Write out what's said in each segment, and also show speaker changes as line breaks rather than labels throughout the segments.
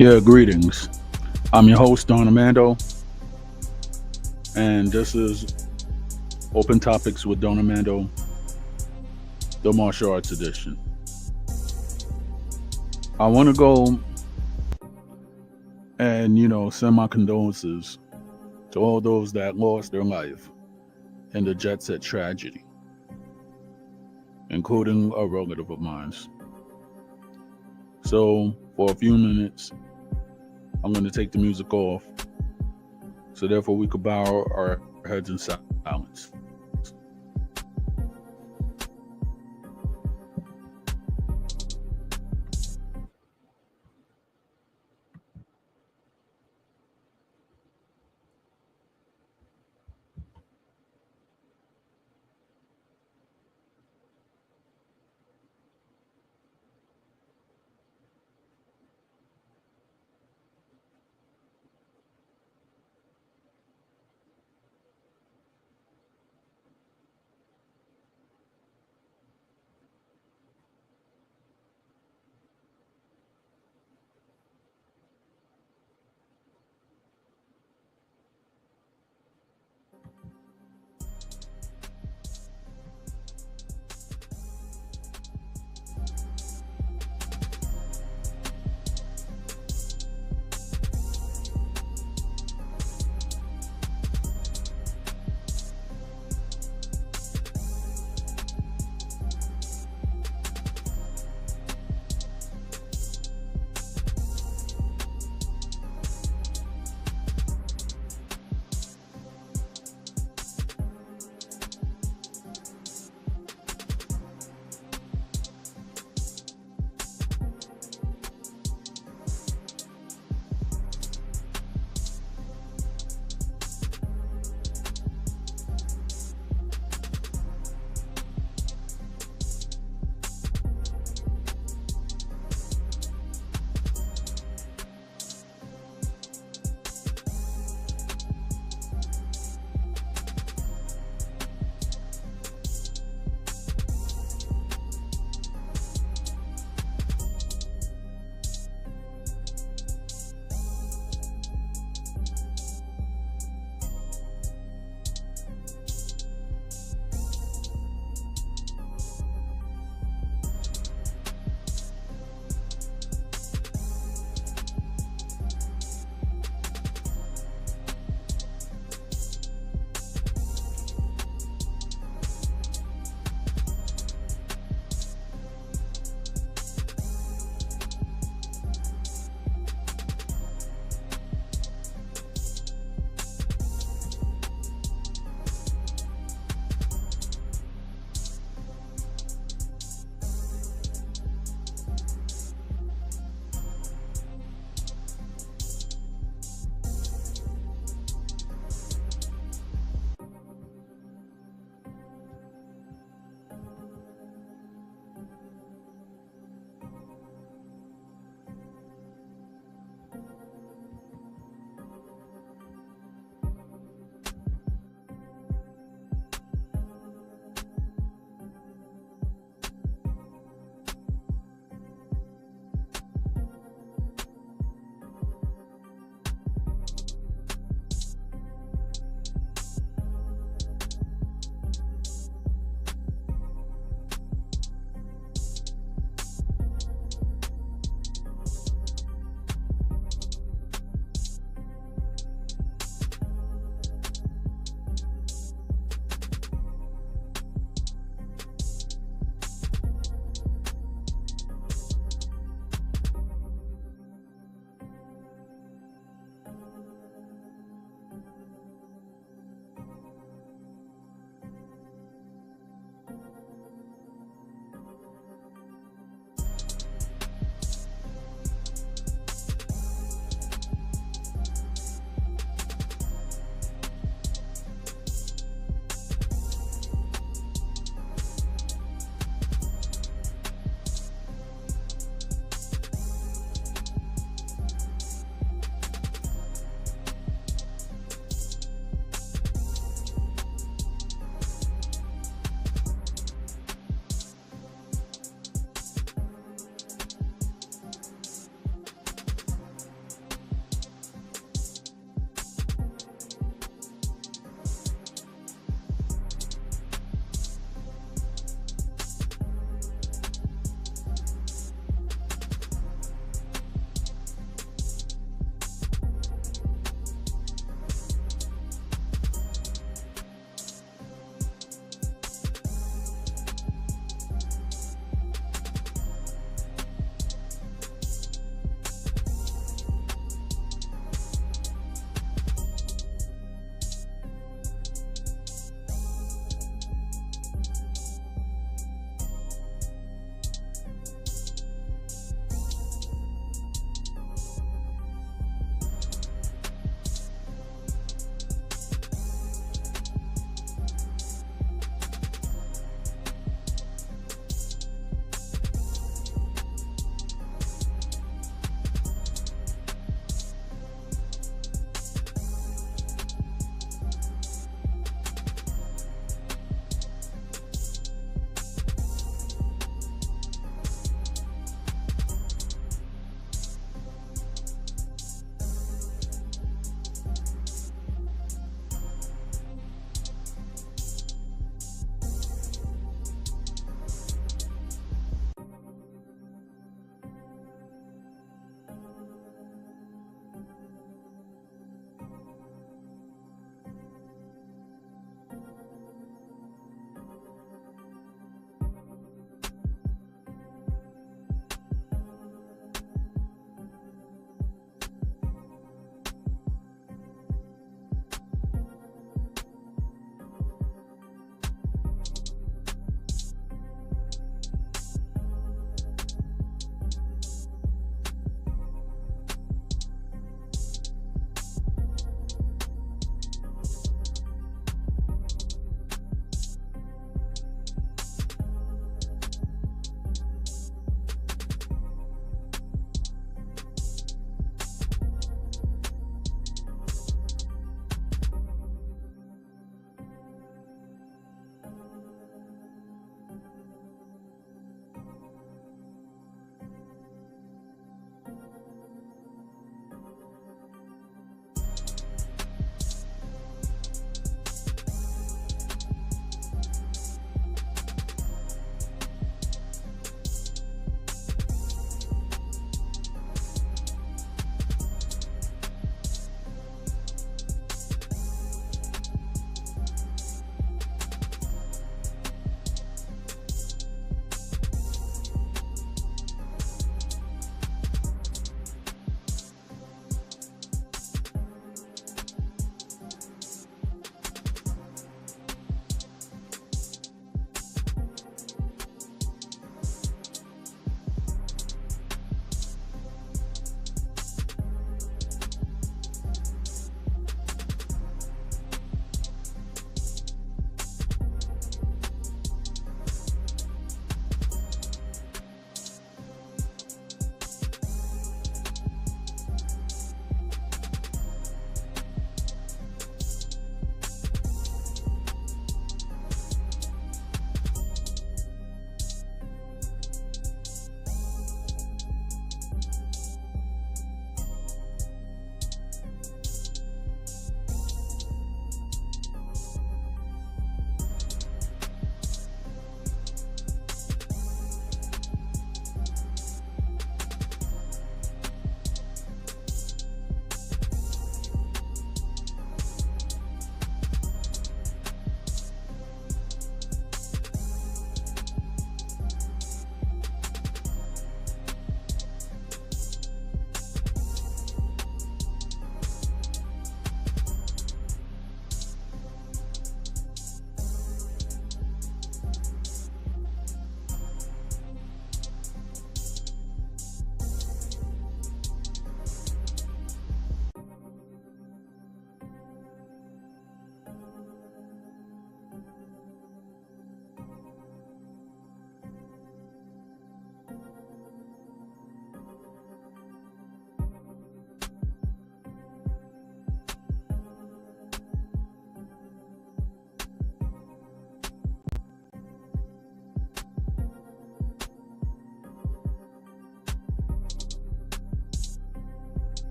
Yeah, greetings. I'm your host, Don Armando, and this is Open Topics with Don Armando, the martial arts edition. I want to go and, send my condolences to all those that lost their life in the jet set tragedy, including a relative of mine. So, for a few minutes, I'm going to take the music off so therefore we could bow our heads in silence.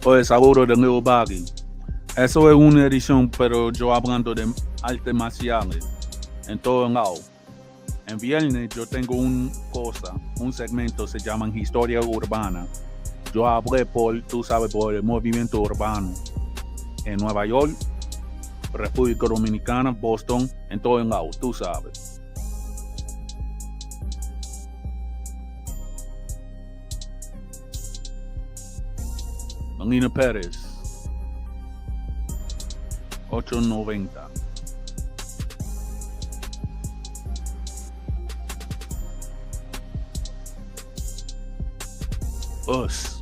Oye, saludo de Lil Baggy. Eso es una edición, pero yo hablando de artes marciales en todo lado. En viernes yo tengo un segmento, se llama Historia Urbana. Yo hablé tú sabes, por el movimiento urbano en Nueva York, República Dominicana, Boston, en todo el lado, tú sabes. Melina Pérez, 890. Us.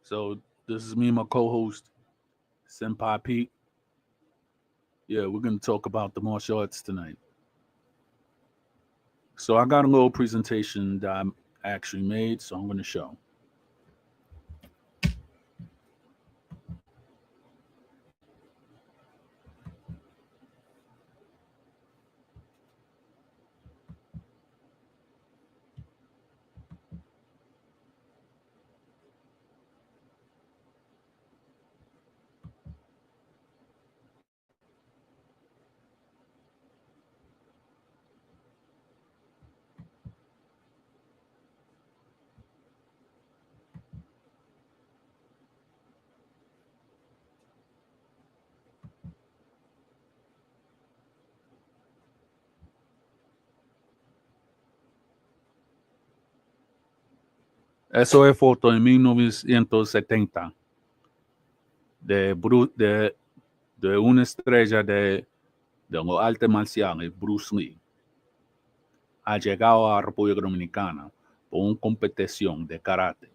So this is me and my co-host, Senpai Pete. Yeah, we're gonna talk about the martial arts tonight. So I got a little presentation that I actually made, so I'm gonna show. Eso es foto en 1970 de una estrella de los artes marciales, Bruce Lee. Ha llegado a la República Dominicana por una competición de karate.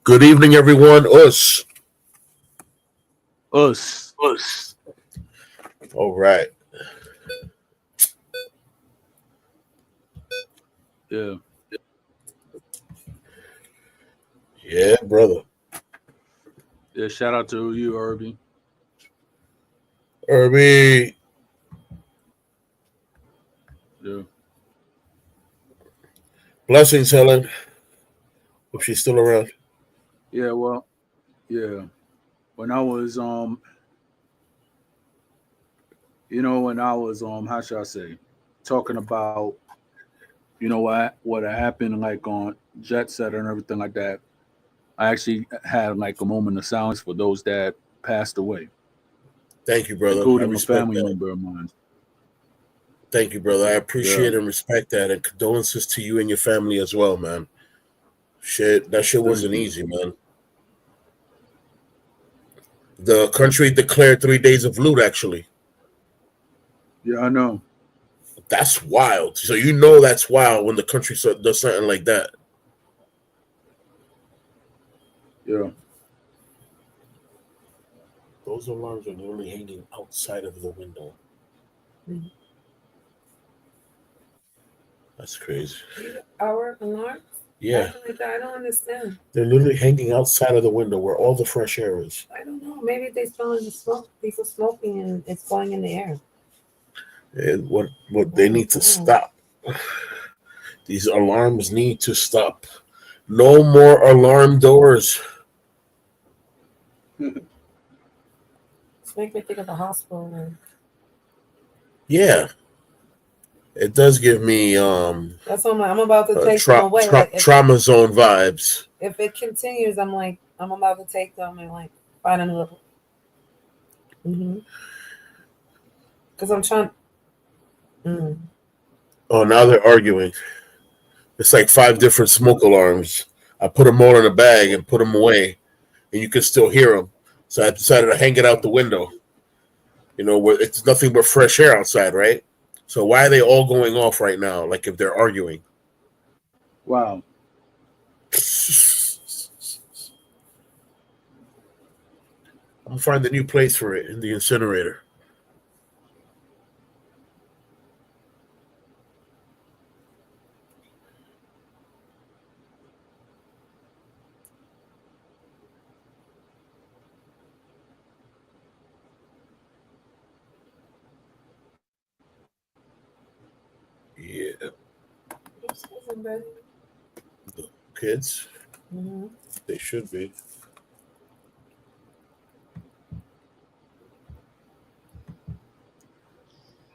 Good evening, everyone. Us.
Us.
All right.
Yeah.
Yeah, brother.
Yeah, shout out to you, Irby.
Irby.
Yeah.
Blessings, Helen. If she's still around.
Yeah, well, yeah. When I was how should I say, talking about, what happened like on Jet Set and everything like that, I actually had like a moment of silence for those that passed away,
Thank you, brother. I
including a
respect
family
that.
member of mine.
Thank you, brother. I
Yeah.
appreciate and respect that. And condolences to you and your family as well, man. That shit
Thank
wasn't
you.
easy, man. The country declared 3 days of loot, actually.
Yeah, I know.
That's wild. So you know that's wild when the country does something like that.
Yeah.
Those alarms are literally hanging outside of the window. That's crazy.
Our alarms?
Yeah.
Acting like that, I don't understand.
They're literally hanging outside of the window where all the fresh air is.
I don't know. Maybe they're smelling the smoke. People smoking and it's going in the air.
And what they need to stop. These alarms need to stop. No more alarm doors.
It's making me think of the hospital.
Yeah. It does give me
That's what I'm about to take them away.
Trauma zone vibes.
If it continues, I'm like, I'm about to take them and like find another. Because I'm trying.
Oh, now they're arguing. It's like 5 different smoke alarms. I put them all in a bag and put them away, and you can still hear them. So I decided to hang it out the window. You know, where it's nothing but fresh air outside, right? So why are they all going off right now? Like if they're arguing.
Wow.
I'll find a new place for it in the incinerator. Yeah. The kids? They should be.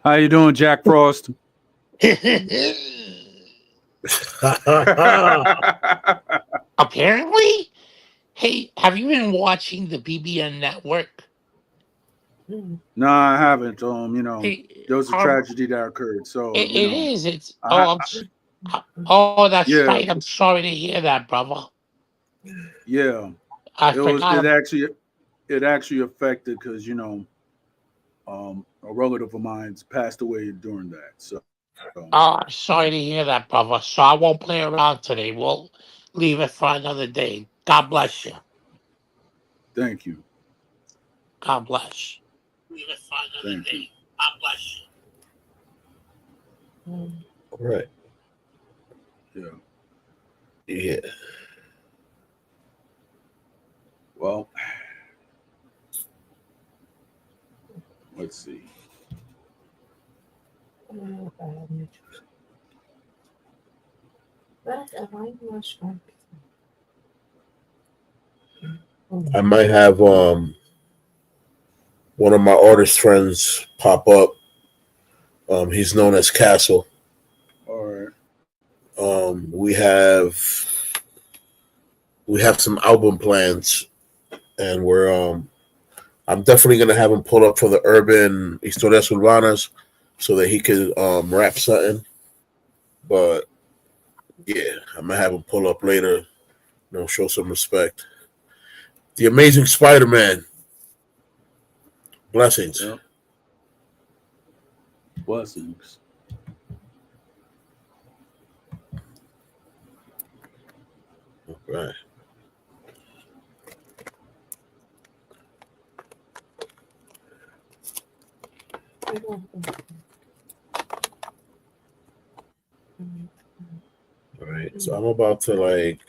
How you doing, Jack Frost?
Apparently. Hey, have you been watching the BBN network?
No, I haven't. You know,
Hey,
there was a tragedy that occurred. So
it
you know,
is. It's that's
yeah.
right. I'm sorry to hear that, brother.
Yeah,
I
it was.
forgot.
It actually affected because you know, a relative of mine's passed away during that. So
I'm sorry to hear that, brother. So I won't play around today. We'll leave it for another day. God bless you.
thank you.
God bless. Leave it for another
Thank
day.
you.
God bless you.
All right.
Yeah.
Yeah.
Well, let's see.
I might have one of my artist friends pop up. He's known as Castle.
All right.
We have some album plans, and I'm definitely gonna have him pull up for the Urban Historias Urbanas so that he could rap something. But yeah, I'm gonna have him pull up later. You know, show some respect. The Amazing Spider-Man. Blessings.
Yep. Blessings.
All right. All right. So I'm about to like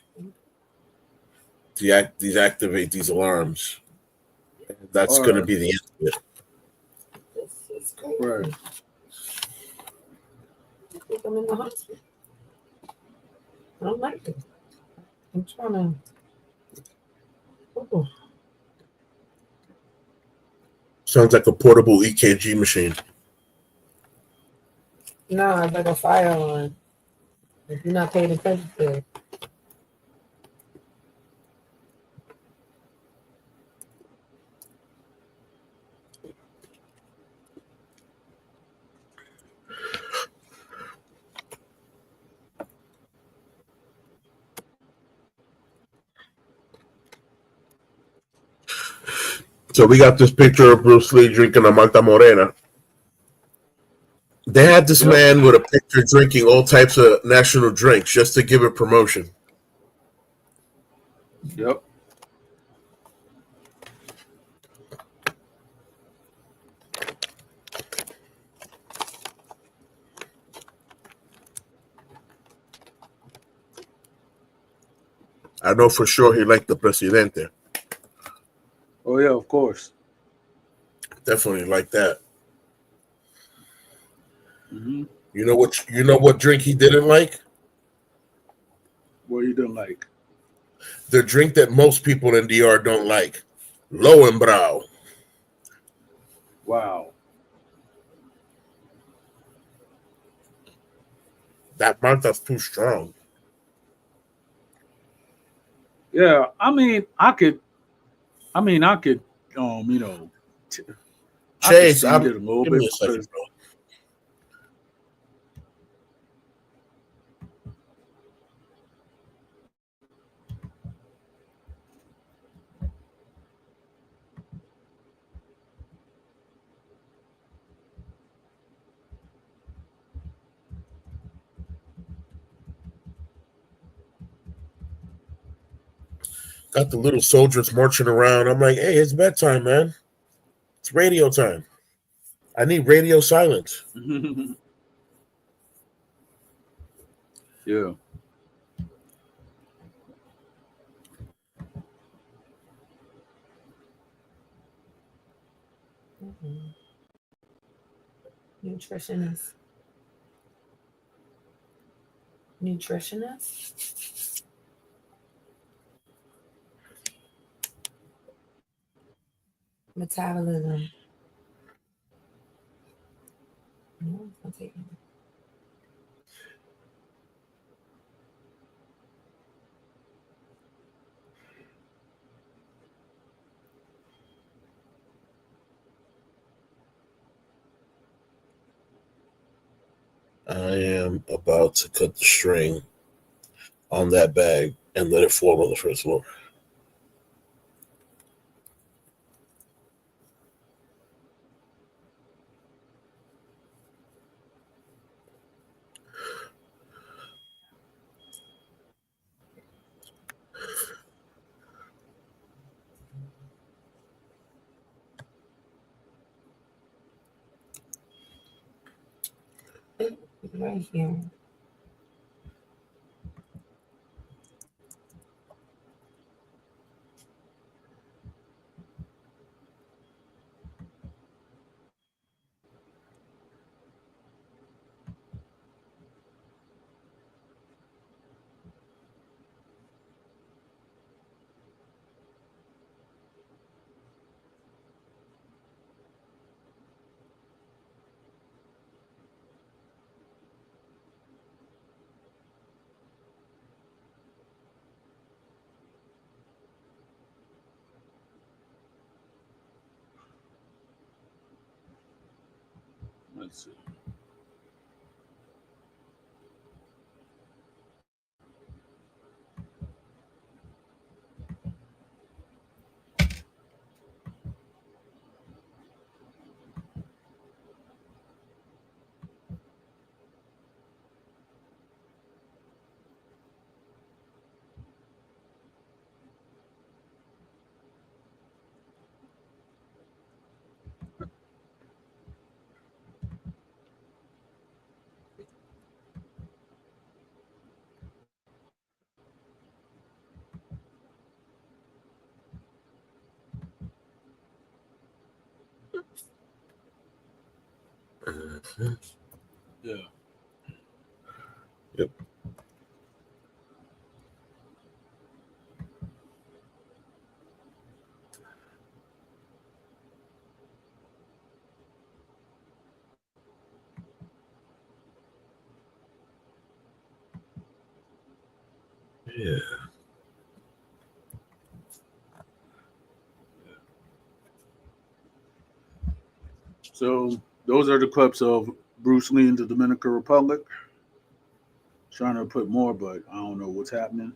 deactivate these alarms. That's going to be the end of it.
Right.
I think I'm in the hospital. I don't like it. I'm trying to. Oh.
Sounds like a portable EKG machine.
No, it's like a fire alarm. If you're not paying attention to it.
So we got this picture of Bruce Lee drinking a Malta Morena. They had this man with a picture drinking all types of national drinks just to give it promotion.
Yep.
I know for sure he liked the presidente.
Oh yeah, of course.
Definitely like that.
Mm-hmm.
You know what drink he didn't like?
What you didn't like?
The drink that most people in DR don't like. Lowenbrau.
Wow.
That Martha's too strong.
Yeah, I mean, I could. I mean, I could. You know, t- I could
Chase,
see it a little
give
bit
me a second,
because
bro. Got the little soldiers marching around. I'm like, hey, it's bedtime, man. It's radio time. I need radio silence.
yeah.
Mm-mm. Nutritionist. Nutritionist. Metabolism. No, it's not taking it.
I am about to cut the string on that bag and let it fall on the first floor.
It's right here.
Let's see. Yeah.
Yep. Yeah.
So those are the clips of Bruce Lee in the Dominican Republic. Trying to put more, but I don't know what's happening.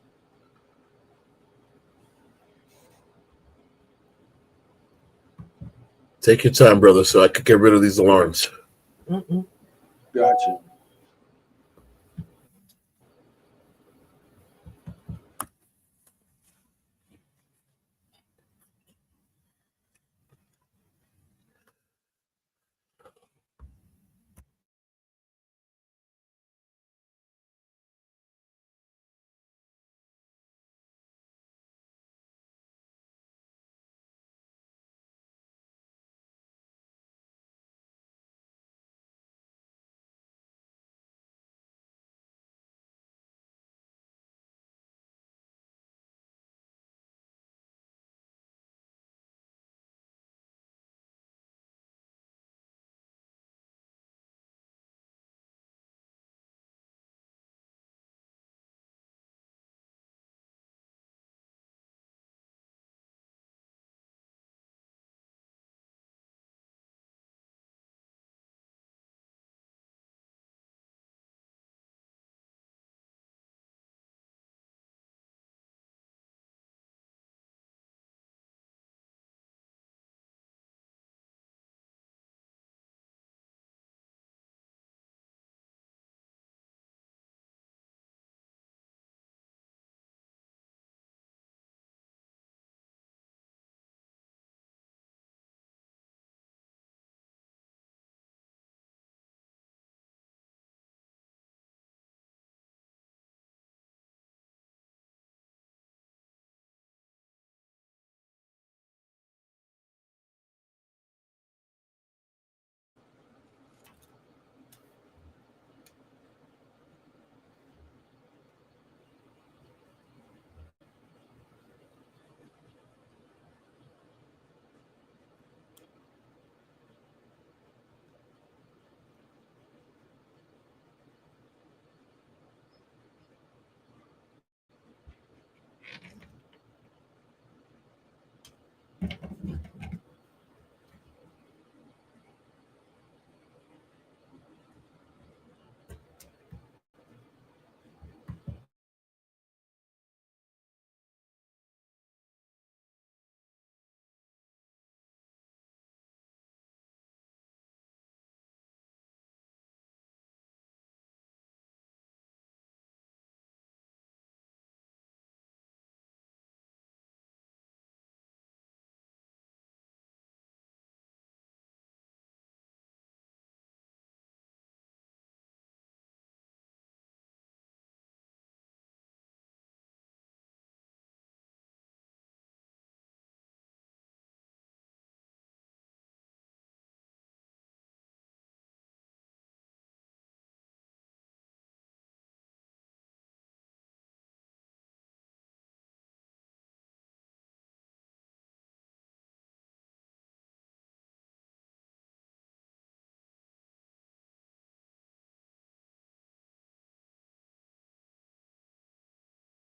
Take your time, brother, so I could get rid of these alarms.
Mm-mm.
Gotcha.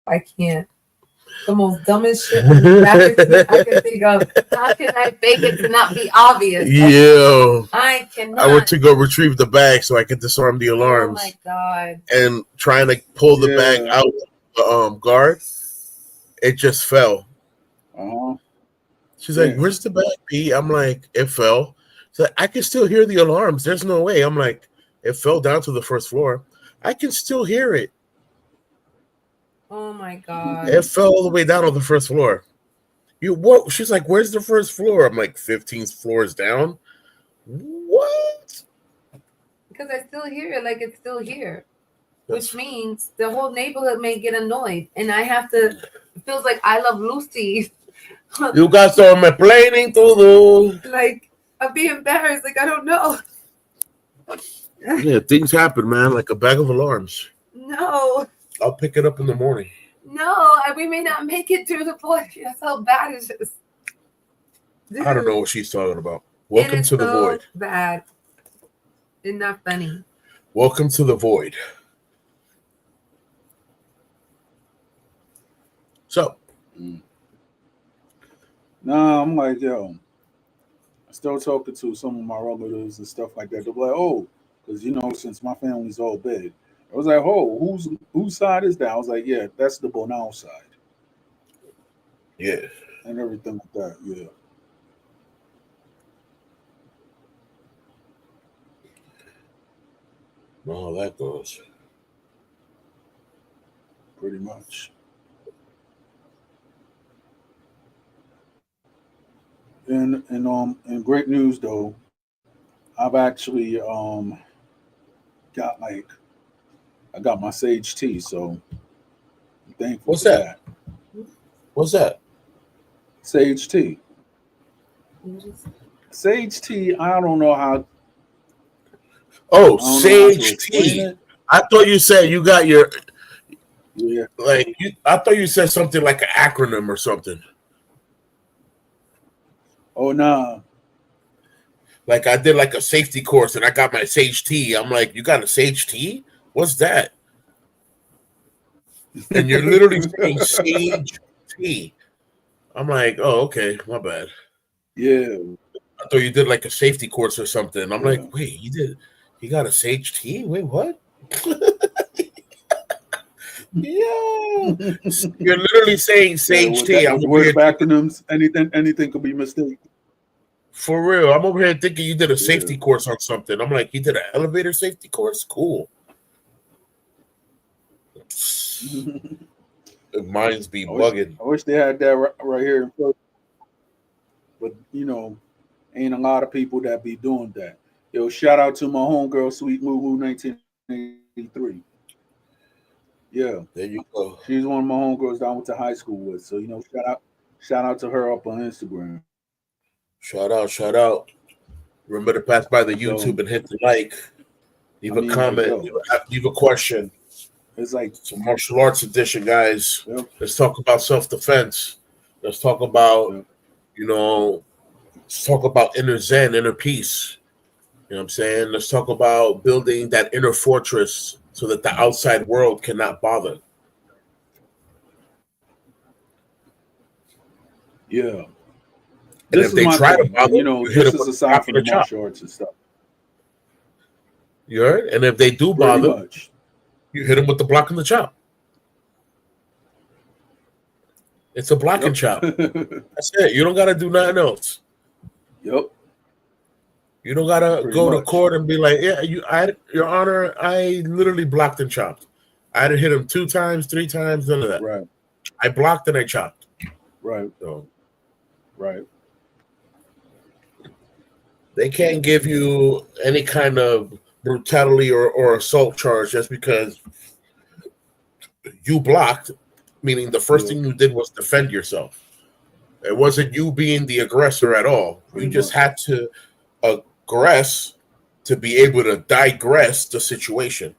I can't. The most dumbest shit graphics I can think of. How can I fake it to not be obvious?
Yeah.
I cannot.
I went to go retrieve the bag so I could disarm the alarms.
Oh my god.
And trying to pull the bag out the guard, it just fell.
Uh-huh.
She's like, "Where's the bag, P?" I'm like, "It fell." She's like, "I can still hear the alarms. There's no way." I'm like, "It fell down to the first floor. I can still hear it."
Oh my god.
It fell all the way down on the first floor. You what? She's like, "Where's the first floor?" I'm like, 15 floors down. What?
Because I still hear it like it's still here. Which means the whole neighborhood may get annoyed. And I have to, it feels like I Love Lucy.
You got some complaining to do.
Like, I'd be embarrassed. Like, I don't know.
Yeah, things happen, man. Like a bag of alarms.
No.
I'll pick it up in the morning.
No, and we may not make it through the void. That's how bad it is.
I don't know what she's talking about. Welcome to the void.
Bad. It's not funny.
Welcome to the void. So.
Nah, I'm like, yo, I still talking to some of my relatives and stuff like that. They're like, oh, because, you know, since my family's all big. I was like, oh, whose side is that? I was like, yeah, that's the Bonao side.
Yeah.
And everything like that, yeah.
Well, that goes.
Pretty much. And great news though, I've actually got I got my Sage tea, so I'm thankful.
What's that? What's that?
Sage tea. Sage tea, I don't know how.
Oh, Sage tea. I thought you said you got your.
Yeah.
I thought you said something like an acronym or something.
Oh, nah.
Like I did like a safety course and I got my Sage tea. I'm like, you got a Sage tea? What's that? And you're literally saying Sage tea. I'm like, oh, okay, my bad.
Yeah.
I thought you did like a safety course or something. I'm like, wait, you got a Sage tea? Wait, what? Yeah. You're literally saying Sage tea. I'm
word of acronyms, anything could be mistaken.
For real. I'm over here thinking you did a safety course on something. I'm like, you did an elevator safety course? Cool. Mine's be bugging.
I wish they had that right here. But, you know, ain't a lot of people that be doing that. Yo, shout out to my homegirl, Sweet Moo Moo 1983. Yeah.
There you go.
She's one of my homegirls that I went to high school with. So, you know, shout out to her up on Instagram.
Shout out. Remember to pass by the YouTube and hit the like. Leave a comment. Leave a question.
It's like
it's a martial arts edition, guys.
Yep.
Let's talk about self-defense. Let's talk about, let's talk about inner zen, inner peace. You know what I'm saying? Let's talk about building that inner fortress so that the outside world cannot bother.
Yeah.
And if they try to bother,
this is aside from the martial arts and stuff.
You heard? And if they do bother, you hit them with the block and the chop. It's a block and chop. That's it. You don't got to do nothing else.
Yep.
You don't got to go to court and be like, yeah, Your Honor, I literally blocked and chopped. I didn't hit him 2 times, 3 times, none of that.
Right.
I blocked and I chopped.
Right.
So,
right.
They can't give you any kind of brutality or assault charge just because you blocked, meaning the first thing you did was defend yourself. It wasn't you being the aggressor at all. You just had to aggress to be able to digress the situation.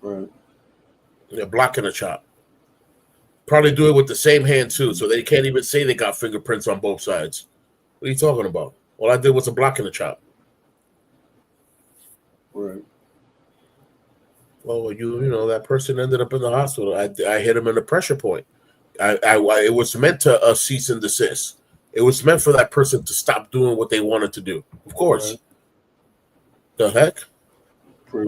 Right.
They're blocking a chop. Probably do it with the same hand too, so they can't even say they got fingerprints on both sides. What are you talking about? All I did was a block and a chop.
Right.
Well, you know that person ended up in the hospital. I hit him in the pressure point. It was meant to cease and desist. It was meant for that person to stop doing what they wanted to do. Of course.
Right.
The heck?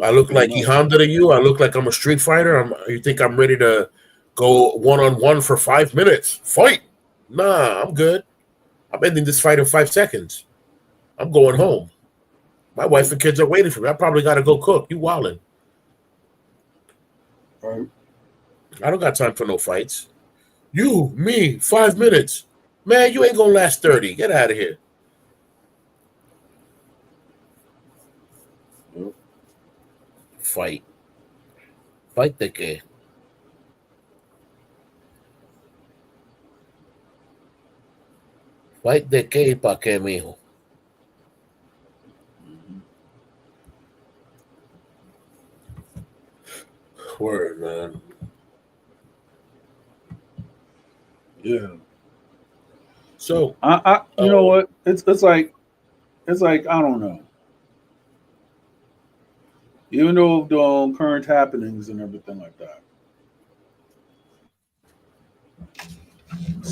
I look like E Honda to you. I look like I'm a street fighter. You think I'm ready to go 1-on-1 for 5 minutes? Fight? Nah, I'm good. I'm ending this fight in 5 seconds. I'm going home. My wife and kids are waiting for me. I probably got to go cook. You wildin'.
Right.
I don't got time for no fights. You, me, 5 minutes. Man, you ain't gonna last 30. Get out of here.
Yep.
Fight. Fight de qué? Fight de qué y pa' qué, mijo? Word, man.
Yeah.
So
you know what? It's like I don't know. Even though the current happenings and everything like that.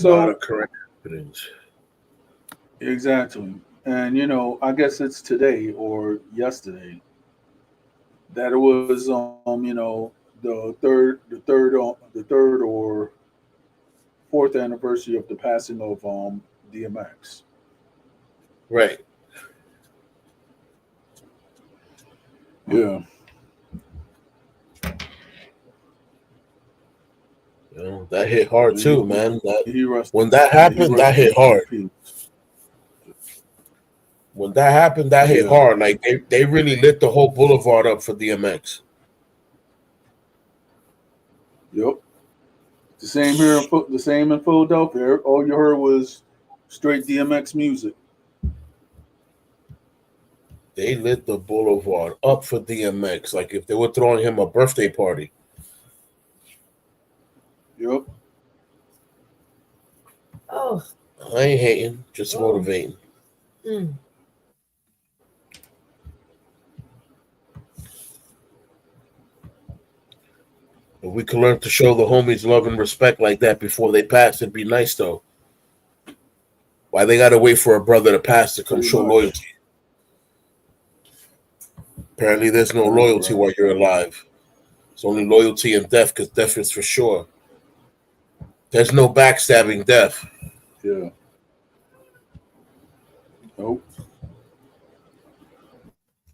a lot of current happenings.
Exactly. And you know, I guess it's today or yesterday that it was you know, the third or fourth anniversary of the passing of DMX.
Right.
Yeah.
You know, that hit hard too, man. When that hit hard. When that happened, that hit hard. Like they really lit the whole boulevard up for DMX.
Yep. The same here, the same in Philadelphia. All you heard was straight DMX music.
They lit the boulevard up for DMX, like if they were throwing him a birthday party.
Yep.
Oh.
I ain't hating, just motivating.
Mm.
If we could learn to show the homies love and respect like that before they pass, it'd be nice though. Why they gotta wait for a brother to pass to come show loyalty? Apparently there's no loyalty while you're alive. It's only loyalty in death, because death is for sure. There's no backstabbing death.
Yeah. Nope.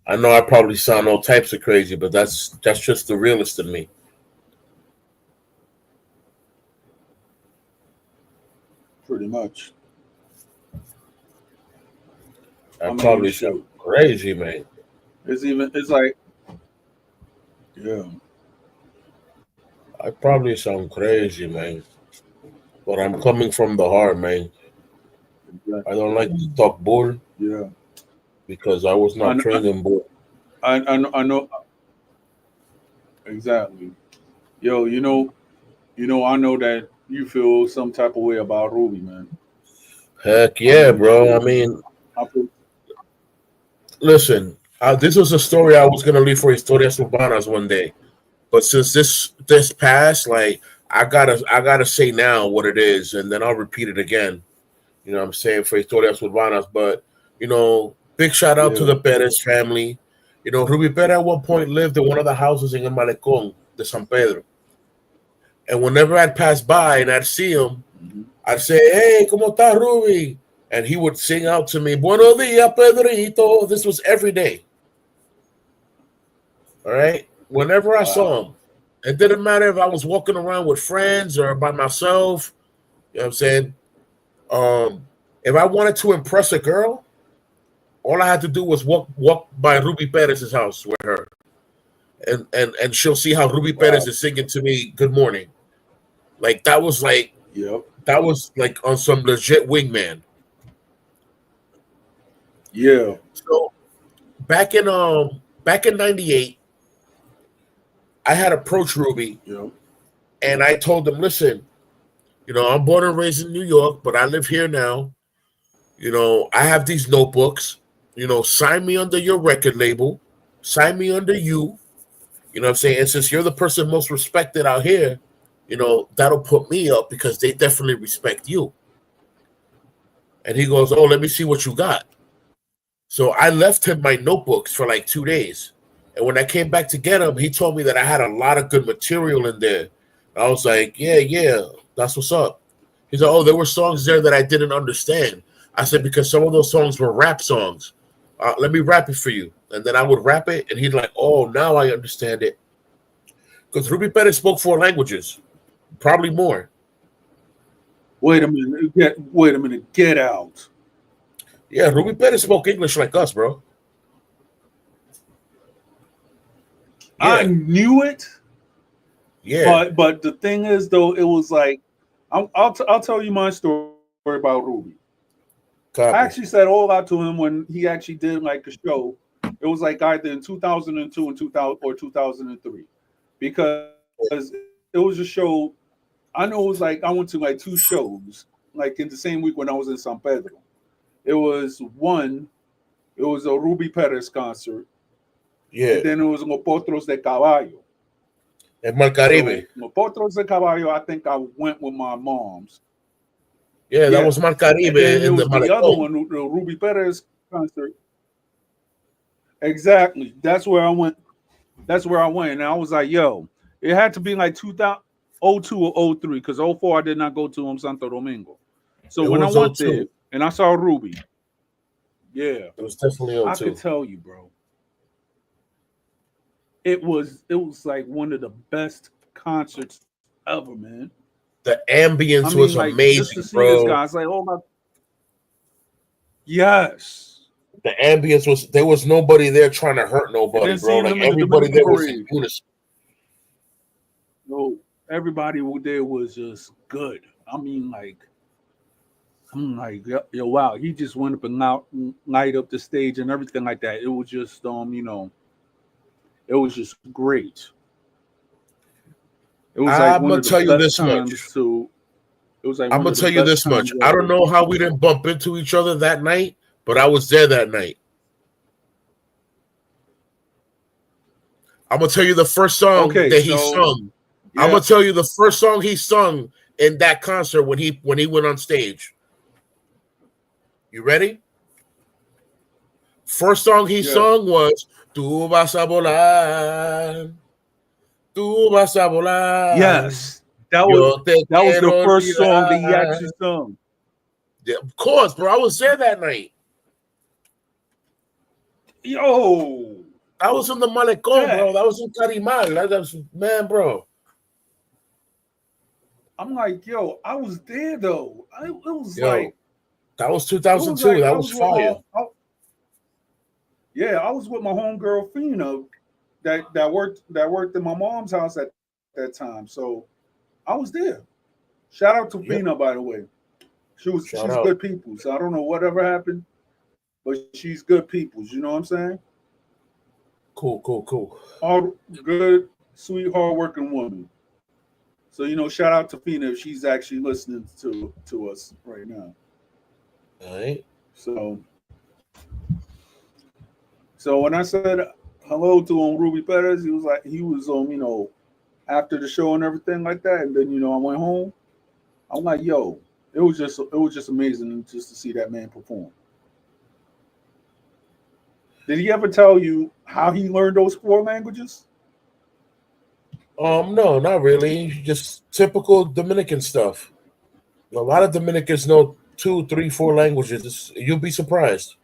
I know I probably sound all types of crazy, but that's just the realest in me.
Pretty much.
I probably sound crazy, man.
It's like, yeah.
I probably sound crazy, man. But I'm coming from the heart, man. Exactly. I don't like to talk bull.
Yeah.
Because I was not trained in bull.
I know. Exactly. Yo, I know that you feel some type of way about Ruby, man.
Heck yeah, bro. I mean, listen, this was a story I was gonna leave for Historias Urbanas one day, but since this passed, like I gotta say now what it is, and then I'll repeat it again. You know what I'm saying, for Historias Urbanas. But big shout out to the Perez family. Ruby Perez at one point lived in one of the houses in El Malecón de San Pedro. And whenever I'd pass by and I'd see him, I'd say, "Hey, ¿cómo está Ruby?" And he would sing out to me, "Buenos días, Pedrito." This was every day. All right? Whenever I saw him, it didn't matter if I was walking around with friends or by myself. You know what I'm saying? If I wanted to impress a girl, all I had to do was walk by Ruby Perez's house with her. And she'll see how Ruby Perez is singing to me "Good Morning." Like that was like on some legit wingman.
Yeah.
So back in '98, I had approached Ruby, and I told him, "Listen, I'm born and raised in New York, but I live here now. I have these notebooks. Sign me under your record label, sign me under you, You know what I'm saying? And since you're the person most respected out here, you know, that'll put me up because they definitely respect you. And he goes, oh, let me see what you got. So I left him my notebooks for like 2 days. And when I came back to get him, he told me that I had a lot of good material in there. I was like, yeah, that's what's up. He's like, oh, there were songs there that I didn't understand. I said, because some of those songs were rap songs. Let me rap it for you. And then I would rap it, and he'd like, oh, now I understand it. Because Ruby Perez spoke 4 languages, probably more.
Wait a minute. Get out.
Yeah, Ruby Perez spoke English like us, bro. Yeah.
I knew it.
Yeah.
But the thing is, though, it was like, I'll tell you my story about Ruby.
Copy.
I actually said all that to him when he actually did like a show. It was like either in 2002 and 2000 or 2003, because it was a show. I know it was like I went to like 2 shows like in the same week when I was in San Pedro. It was a Ruby Perez concert.
Yeah.
And then it was Potros de Caballo.
And Mar Caribe.
So, Potros de Caballo, I think I went with my mom's.
Yeah, that was Mar Caribe.
And then there was the other one, the Ruby Perez concert. Exactly. That's where I went. And I was like, yo, it had to be like 2002 or 03, because 04 I did not go to Santo Domingo. So when I went there and I saw Ruby, yeah,
it was definitely 02.
I could tell you, bro. It was like one of the best concerts ever, man.
The ambience was like, amazing, just to see bro.
This guy, it's like, oh my, yes.
The ambience was, there was nobody there trying to hurt nobody, bro. Like everybody there was in unison.
No, everybody there was just good. I mean, like, I'm like, yo, wow, he just went up and light up the stage and everything like that. It was just, you know, it was just great. It was like
I'm gonna tell you this much.
It was like
I'm gonna tell you this much. I don't know how we didn't bump into each other that night, but I was there that night. I'm gonna tell you the first song that he sung. Yeah. I'm gonna tell you the first song he sung in that concert when he went on stage. You ready? First song he sung was "Tú vas a volar, tú vas a volar."
Yes, that was the first song that he actually sung.
Yeah, of course, bro. I was there that night.
Yo,
I was in the Malecón, bro. That was in Carimal. That was, man, bro.
I'm like, yo, I was there though. It was like
that was 2002. Like, that was fire.
I was with my homegirl Fina that worked in my mom's house at that time. So I was there. Shout out to Fina, by the way. She's good people. So I don't know whatever happened, but she's good people. You know what I'm saying?
Cool.
All good, sweet, hardworking woman. So, you know, shout out to Fina if she's actually listening to us right now.
All right.
So when I said hello to Ruby Perez, he was you know, after the show and everything like that, and then, you know, I went home. I'm like, yo, it was just amazing just to see that man perform. Did he ever tell you how he learned those 4 languages?
No, not really. Just typical Dominican stuff. A lot of Dominicans know 2, 3, 4 languages. You'll be surprised.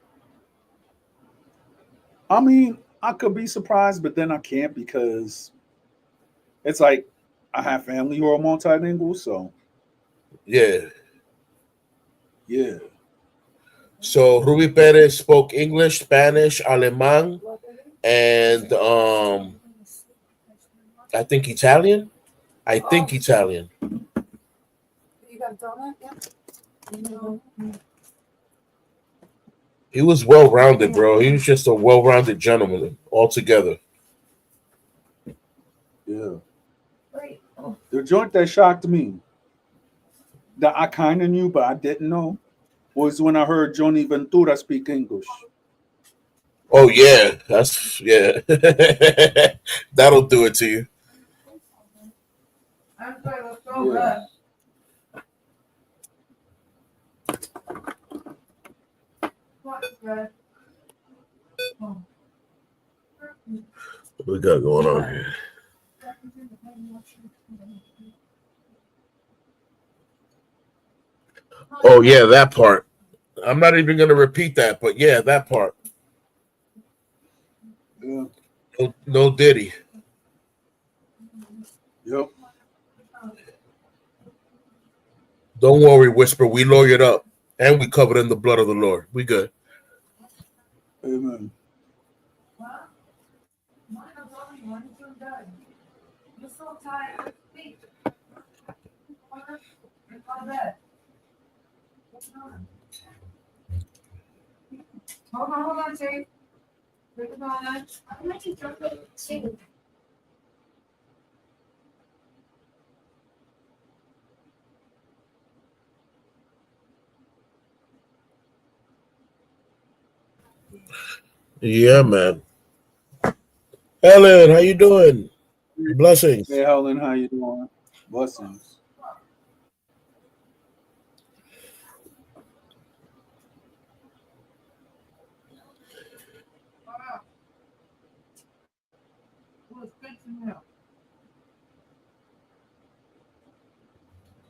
I mean, I could be surprised, but then I can't, because it's like I have family who are multilingual, so
yeah. So Ruby Perez spoke English, Spanish, Alemán, and I think Italian. You got a donut? Yeah. He was well-rounded, bro. He was just a well-rounded gentleman altogether.
Yeah. The joint that shocked me, that I kind of knew but I didn't know, was when I heard Johnny Ventura speak English.
Oh yeah, that's yeah. That'll do it to you.
I'm sorry, it was so good. What's good? Oh.
What we got going on here? Oh yeah, that part. I'm not even gonna repeat that, but yeah, that part.
Yeah.
No, no Diddy.
Yep.
Don't worry, Whisper. We lawyered up and we covered in the blood of the Lord. We good.
Amen.
You're so tired. Speak. Go to bed. Hold on, Jake. Wait a minute. I'm going to drop it too.
Yeah, man. Helen, how you doing? Blessings.
Hey, Helen, how you doing? Blessings.
Wow. It was good to know.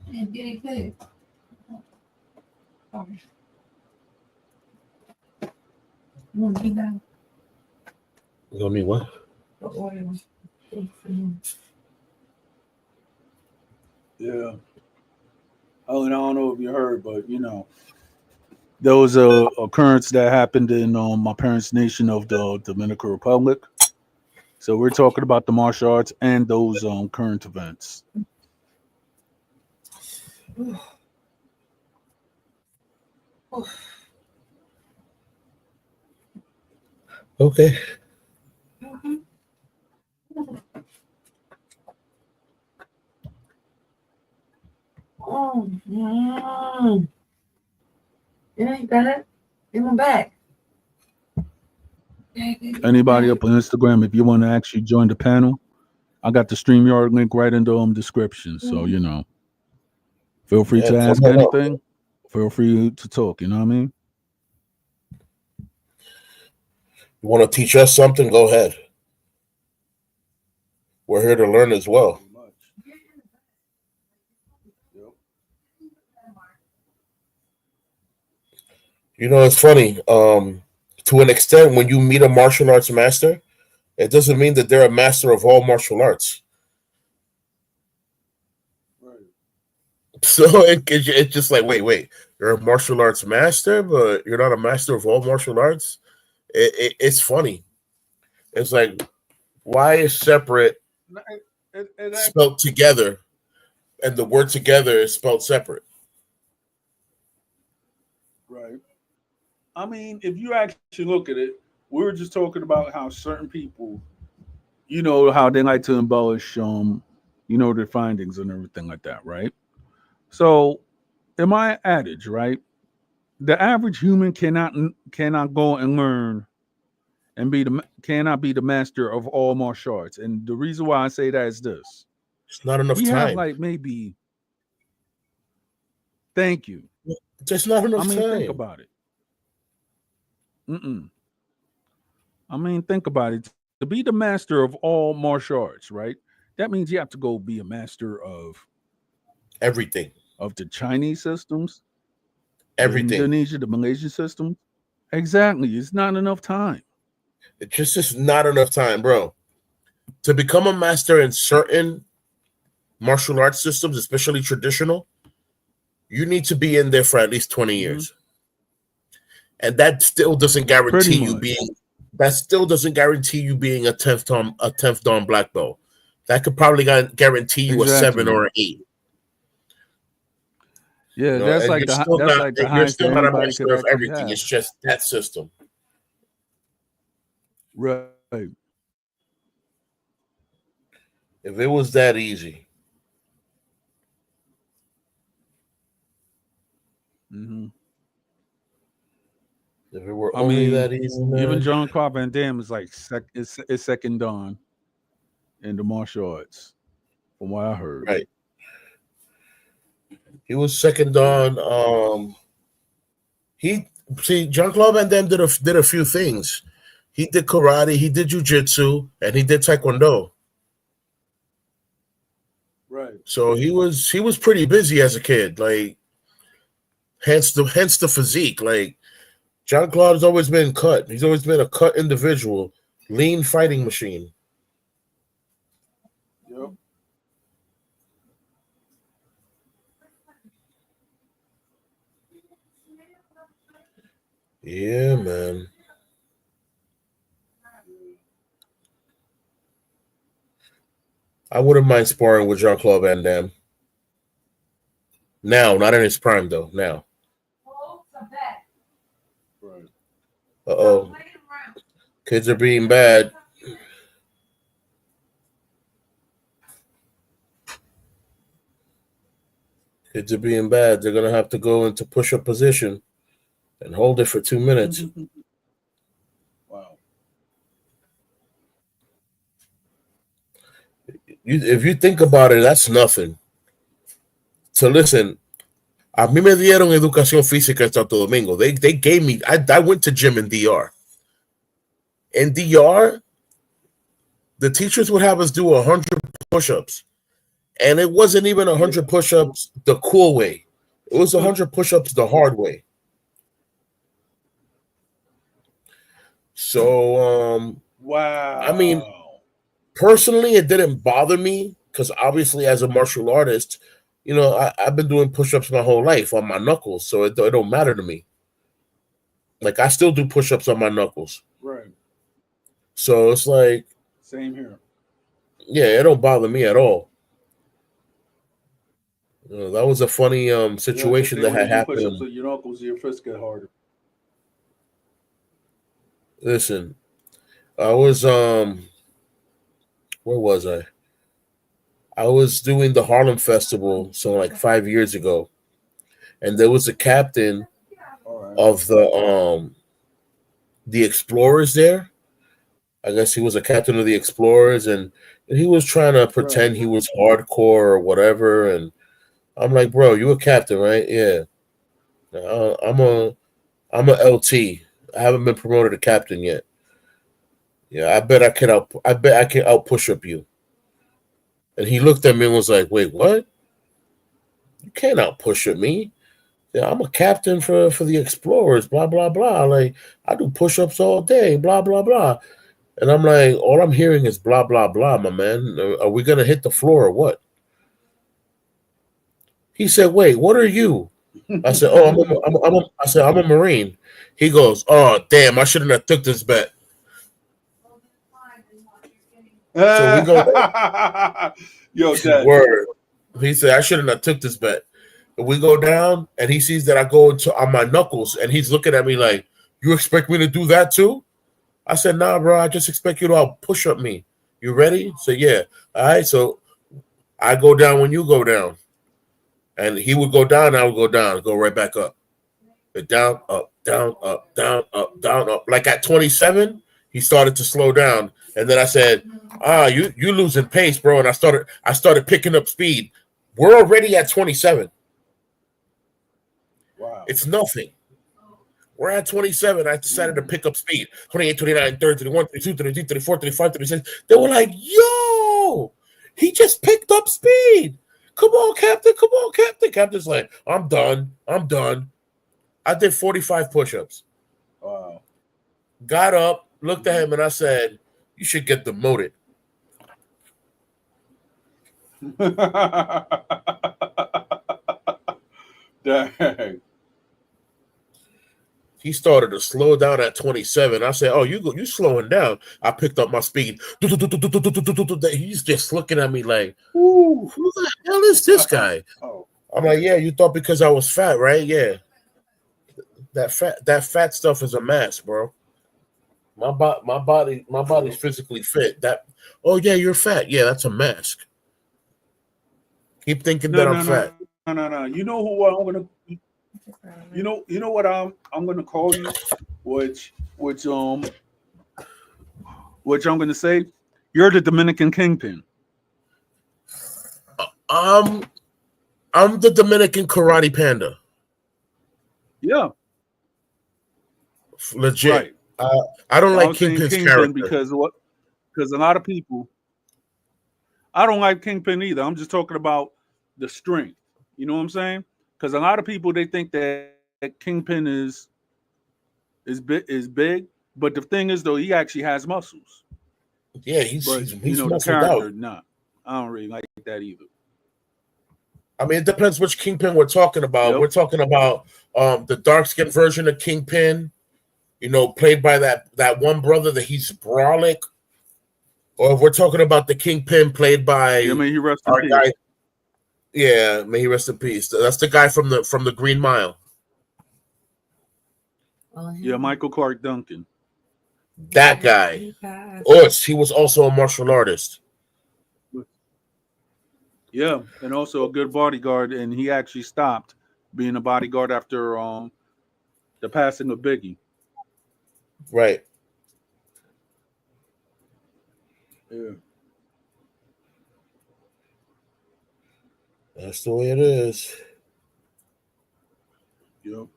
And guinea pig. Oh. You want me down?
You know me what?
The oil.
Yeah. Helen, I don't know if you heard, but there was a occurrence that happened in my parents' nation of the Dominican Republic. So we're talking about the martial arts and those current events.
Okay.
Oh, you ain't got it? Give them back.
Anybody up on Instagram, if you want to actually join the panel, I got the StreamYard link right in the description. So, feel free
Yeah,
to
come
ask
on up.
anything. Feel free to talk. You know what I mean?
You want to teach us something? Go ahead. We're here to learn as well.
Pretty much. Yep.
You know, it's funny. To an extent, when you meet a martial arts master, it doesn't mean that they're a master of all martial arts.
Right.
So it's just like, wait, you're a martial arts master, but you're not a master of all martial arts. It's funny. It's like, why is separate
No, it
spelled together, and the word together is spelled separate?
right. I mean, if you actually look at it, we were just talking about how certain people, how they like to embellish, their findings and everything like that, right? So, in my adage, right, the average human cannot go and learn and cannot be the master of all martial arts. And the reason why I say that is this:
It's not enough
we have
time.
like maybe, thank you.
There's not
I
enough
mean, think
time.
about it. Mm-mm. I mean, think about it. To be the master of all martial arts, right? That means you have to go be a master
Everything,
of the Chinese systems, the
everything.
Indonesia, the Malaysian systems. Exactly. It's not enough time.
It just is not enough time, bro. To become a master in certain martial arts systems, especially traditional, you need to be in there for at least 20
Hmm.
years. And that still doesn't
Pretty
guarantee you
much.
being that still doesn't guarantee you being a 10th dan black belt. That could probably guarantee you a 7
Exactly.
or an 8.
Yeah,
And
that's like the
you're
highest
still
that
not a
anybody could
master of
actually
everything.
have.
It's just that system.
Right.
If it was that easy,
Hmm.
If it were
I
only
mean,
that easy, man.
even Jean-Claude Van Damme is like is second dan in the martial arts, from what I heard.
Right. He was second on. He see Jean-Claude Van Damme did a few things. He did karate, he did jujitsu, and he did taekwondo.
Right.
So he was pretty busy as a kid. Like hence the physique. Like Jean-Claude has always been cut. He's always been a cut individual, lean fighting machine.
Yep.
Yeah, man. I wouldn't mind sparring with Jean-Claude Van Damme. Now, not in his prime though. Now.
Right.
Uh-oh. Kids are being bad. Kids are being bad. They're gonna have to go into push-up position and hold it for 2 minutes.
Wow.
If you think about it, that's nothing. So listen, a mí me dieron educación física en Santo Domingo. They gave me. I went to gym in DR. In DR, the teachers would have us do 100 push-ups, and it wasn't even 100 push-ups the cool way. It was 100 push-ups the hard way. So,
Wow.
I mean, personally, it didn't bother me because obviously, as a martial artist, you know, I've been doing push-ups my whole life on my knuckles, so it don't matter to me. Like I still do push-ups on my knuckles.
Right.
So it's like,
Same here.
yeah, it don't bother me at all. That was a funny situation that had happened.
Push-ups with your knuckles, your fists get harder.
Listen, I was where was I? I was doing the Harlem Festival, so like 5 years ago, and there was a captain of the Explorers there. I guess he was a captain of the Explorers, and he was trying to pretend he was hardcore or whatever. And I'm like, bro, you a captain, right? Yeah. I'm a LT. I haven't been promoted to captain yet. Yeah, I bet I can out push up you. And he looked at me and was like, wait, what? You can't out push up me. Yeah, I'm a captain for the Explorers, blah, blah, blah. Like, I do push-ups all day, blah, blah, blah. And I'm like, all I'm hearing is blah, blah, blah, my man. Are we going to hit the floor or what? He said, wait, what are you? I said, oh, I'm a Marine. He goes, oh, damn, I shouldn't have took this bet. So we go,
yo, Dad.
Word. He said, I shouldn't have took this bet. And we go down, and he sees that I go on my knuckles, and he's looking at me like, you expect me to do that too? I said, nah, bro, I just expect you to out push up me. You ready? So yeah. All right, so I go down when you go down. And he would go down, I would go down, go right back up. Down, up, down, up, down, up, down, up. Like at 27, he started to slow down. And then I said, you losing pace, bro. And I started picking up speed. We're already at 27.
Wow.
It's nothing. We're at 27. I decided to pick up speed. 28, 29, 30, 31, 32, 33, 34, 35, 36. They were like, yo, he just picked up speed. Come on, Captain. Come on, Captain. Captain's like, I'm done. I did 45 push-ups.
Wow.
Got up, looked at him, and I said, you should get demoted.
Dang.
He started to slow down at 27. I said, oh, you slowing down. I picked up my speed. He's just looking at me like, who the hell is this guy? I'm like, yeah, you thought because I was fat, right? Yeah. That fat stuff is a mask, bro. My body's physically fit. Oh yeah, you're fat. Yeah, that's a mask. Keep thinking that I'm fat.
No. You know who I'm gonna. You know what I'm gonna call you which I'm gonna say, you're the Dominican kingpin.
I'm the Dominican Karate Panda.
Yeah,
Legit.
right.
I don't like
I'm saying
Kingpin's
kingpin
character.
because a lot of people. I don't like kingpin either. I'm just talking about the strength. You know what I'm saying? Because a lot of people they think that kingpin is big, but the thing is though he actually has muscles.
Yeah,
But
he's
the
muscled
character,
out.
not. I don't really like that either.
I mean, it depends which Kingpin we're talking about.
Yep.
We're talking about the dark skinned version of Kingpin, played by that one brother that he's brolic. Or if we're talking about the Kingpin played by
Yeah, may he rest in
our
peace.
guy. Yeah, may he rest in peace. That's the guy from the Green Mile.
Yeah, Michael Clark Duncan.
That guy.
He passed.
He was also a martial artist.
Yeah, and also a good bodyguard, and he actually stopped being a bodyguard after the passing of Biggie.
Right.
Yeah.
That's the way it is.
Yep.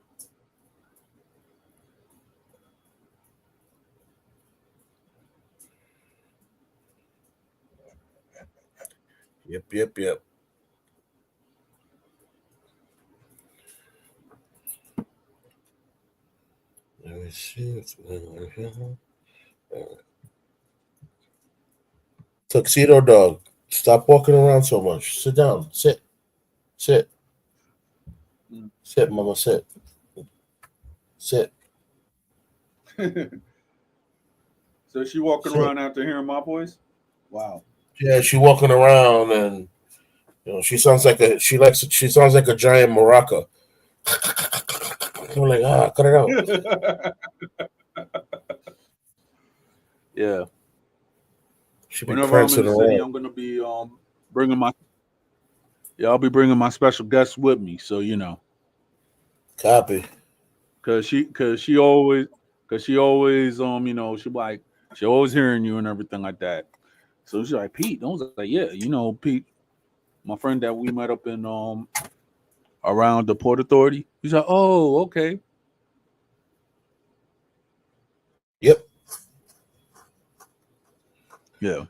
Yep. Let me see what's going on here. Tuxedo Dog, stop walking around so much. Sit down. Sit. Sit, mama. Sit.
So she walking
Sit.
around after hearing my voice? Wow.
Yeah, she walking around and she sounds like a giant maraca. I'm like, cut it out.
Yeah.
She be
Whenever I'm in
prancing
the city,
around.
I'm gonna be bringing my I'll be bringing my special guests with me. So
Copy.
cause she always she always hearing you and everything like that. So she's like, Pete, I was like, yeah, Pete, my friend that we met up in around the Port Authority. He's like, oh, okay.
Yep.
Yeah.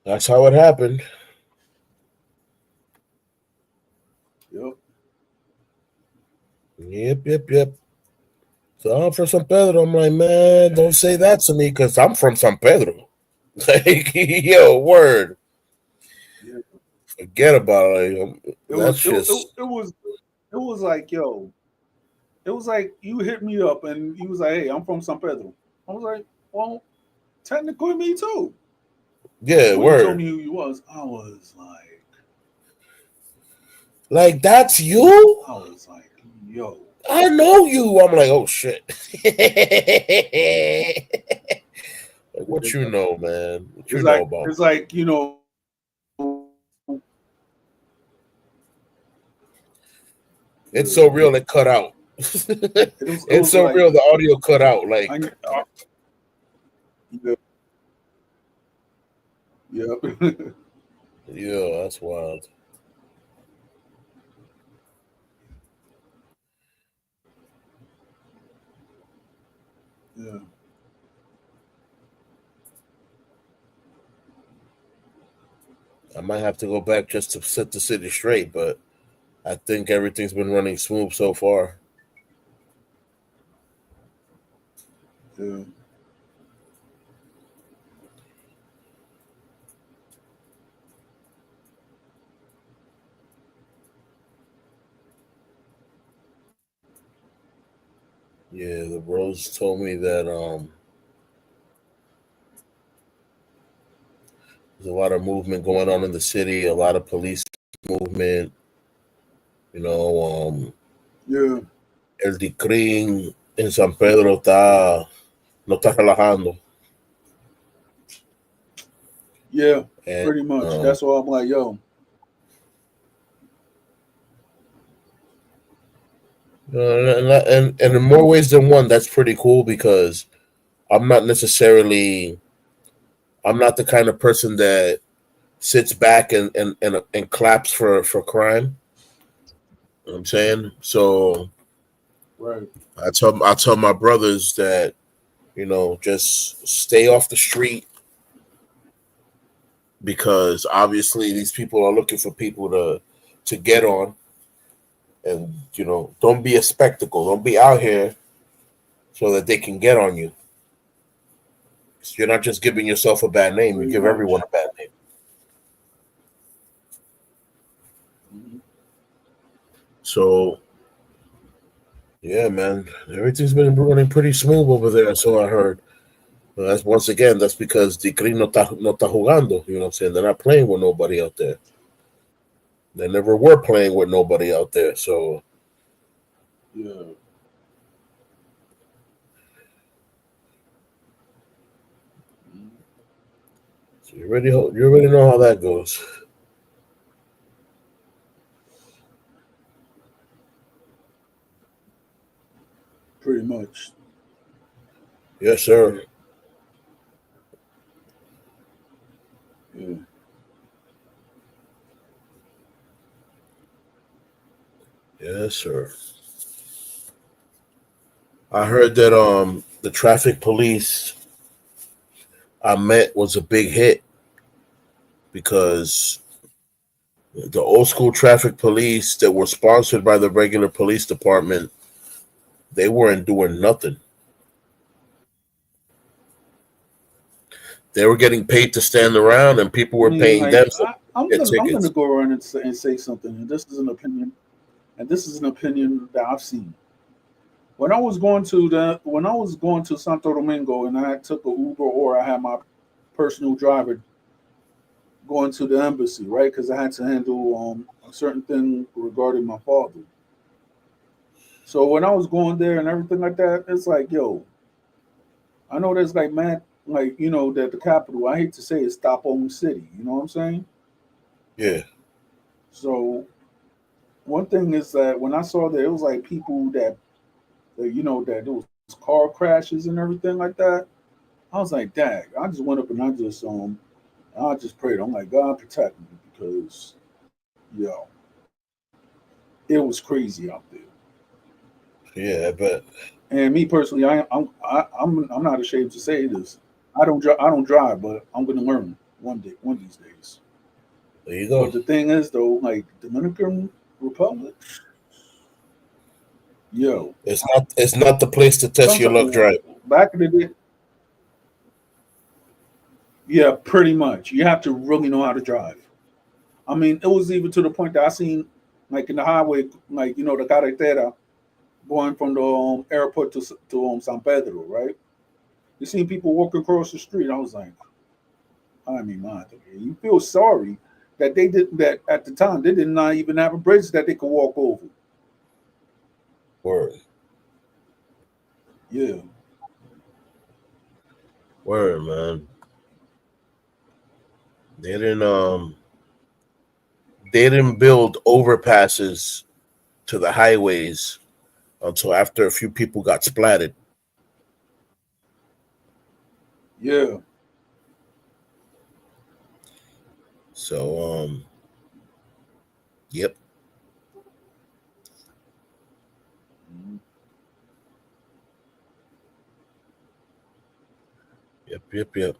That's how it happened. Yep. So I'm from San Pedro. I'm like, man, don't say that to me because I'm from San Pedro. Like, yo, word.
Yeah.
Forget about it.
It was like, yo, it was like you hit me up and he was like, hey, I'm from San Pedro. I was like, well, technically me too.
Yeah,
When
word.
you told me who you was, I was
like, that's you?
I was like, yo.
I know you. I'm like, oh shit. Like, what you know, man? What you know about?
It's like,
It's so real it cut out. It's so real the audio cut out. Like,
yeah.
Yeah, that's wild.
Yeah.
I might have to go back just to set the city straight, but I think everything's been running smooth so far.
Yeah.
Yeah, the bros told me that there's a lot of movement going on in the city, a lot of police movement.
Yeah.
El DICRIN en San Pedro no está relajando.
Yeah,
And,
pretty much. That's why I'm like, yo.
And in more ways than one, that's pretty cool because I'm not necessarily I'm not the kind of person that sits back and claps for crime. You know what I'm saying? So
Right.
I tell my brothers that, just stay off the street because obviously these people are looking for people to get on, and don't be a spectacle. Don't be out here so that they can get on you. You're not just giving yourself a bad name, you
Pretty
give everyone
much.
a bad name.
Mhm.
So yeah, man, everything's been running pretty smooth over there. So I heard. Well, that's once again. That's because the Green no está jugando. You know what I'm saying? They're not playing with nobody out there. They never were playing with nobody out there. So
Yeah. Mhm.
you already know how that goes.
Pretty much.
Yes, sir.
Yeah. Yeah.
Yes, sir. I heard that the traffic police I met was a big hit because the old school traffic police that were sponsored by the regular police department, they weren't doing nothing. They were getting paid to stand around, and people
I
were
mean,
paying
like
them so
I'm
they get
gonna
tickets.
go around and say something, and this is an opinion, and this is an opinion that I've seen. When I was going to Santo Domingo, and I took a Uber or I had my personal driver going to the embassy, right? Because I had to handle a certain thing regarding my father. So when I was going there and everything like that, it's like, yo, I know there's like man, like that the capital. I hate to say it's stop own city. You know what I'm saying?
Yeah,
So one thing is that when I saw that it was like people that there was car crashes and everything like that. I was like, dang. I just went up and I just prayed. I'm like, God protect me because yo, it was crazy out there.
yeah, but
And me personally, I'm not ashamed to say this. I don't drive, but I'm gonna learn one of these days.
there you
But
go.
the thing is though, like Dominican Republic, yo,
It's not the place to test your luck
sometimes
driving.
back in the day, yeah, pretty much. You have to really know how to drive. I mean, it was even to the point that I seen like in the highway, like the carretera going from the airport to San Pedro, right? You seen people walking across the street. I was like, I mean, man, you feel sorry that they did that at the time. They did not even have a bridge that they could walk over.
Word,
Yeah,
word, man. They didn't um they didn't build overpasses to the highways until after a few people got splatted.
yeah.
So yep,
Mhm.
yep.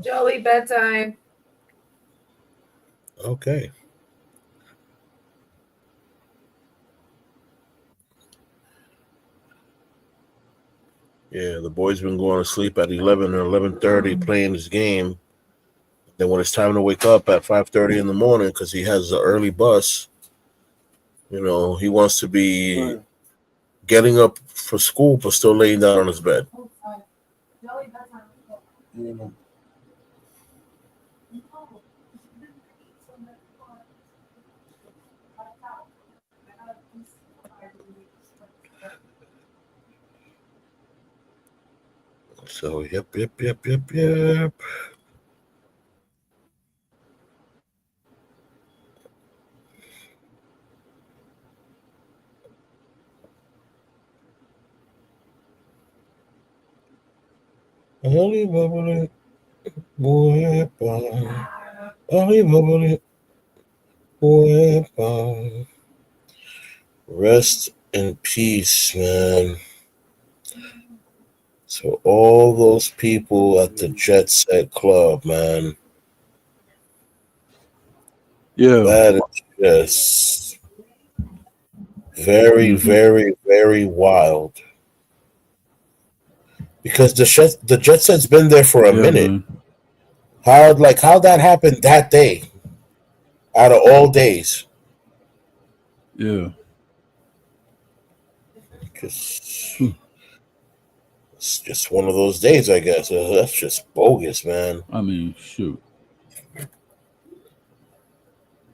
Joey, bedtime.
Okay. Yeah, the boys been going to sleep at 11 or 11:30 playing this game. Then when it's time to wake up at 5:30 in the morning because he has an early bus, he wants to be
Right.
getting up for school but still laying down on his bed.
Yeah.
So yep. Ali bubbly, boepa. Ali bubbly, boepa. Rest in peace, man. So all those people at the Jet Set Club, man.
Yeah.
That is just very,
Mm-hmm.
very, very wild. Because the Jet Set's been there for a
Yeah,
minute.
man.
How that happened that day out of all days?
Yeah.
Because
Hmm.
it's just one of those days, I guess. That's just bogus, man.
I mean, shoot.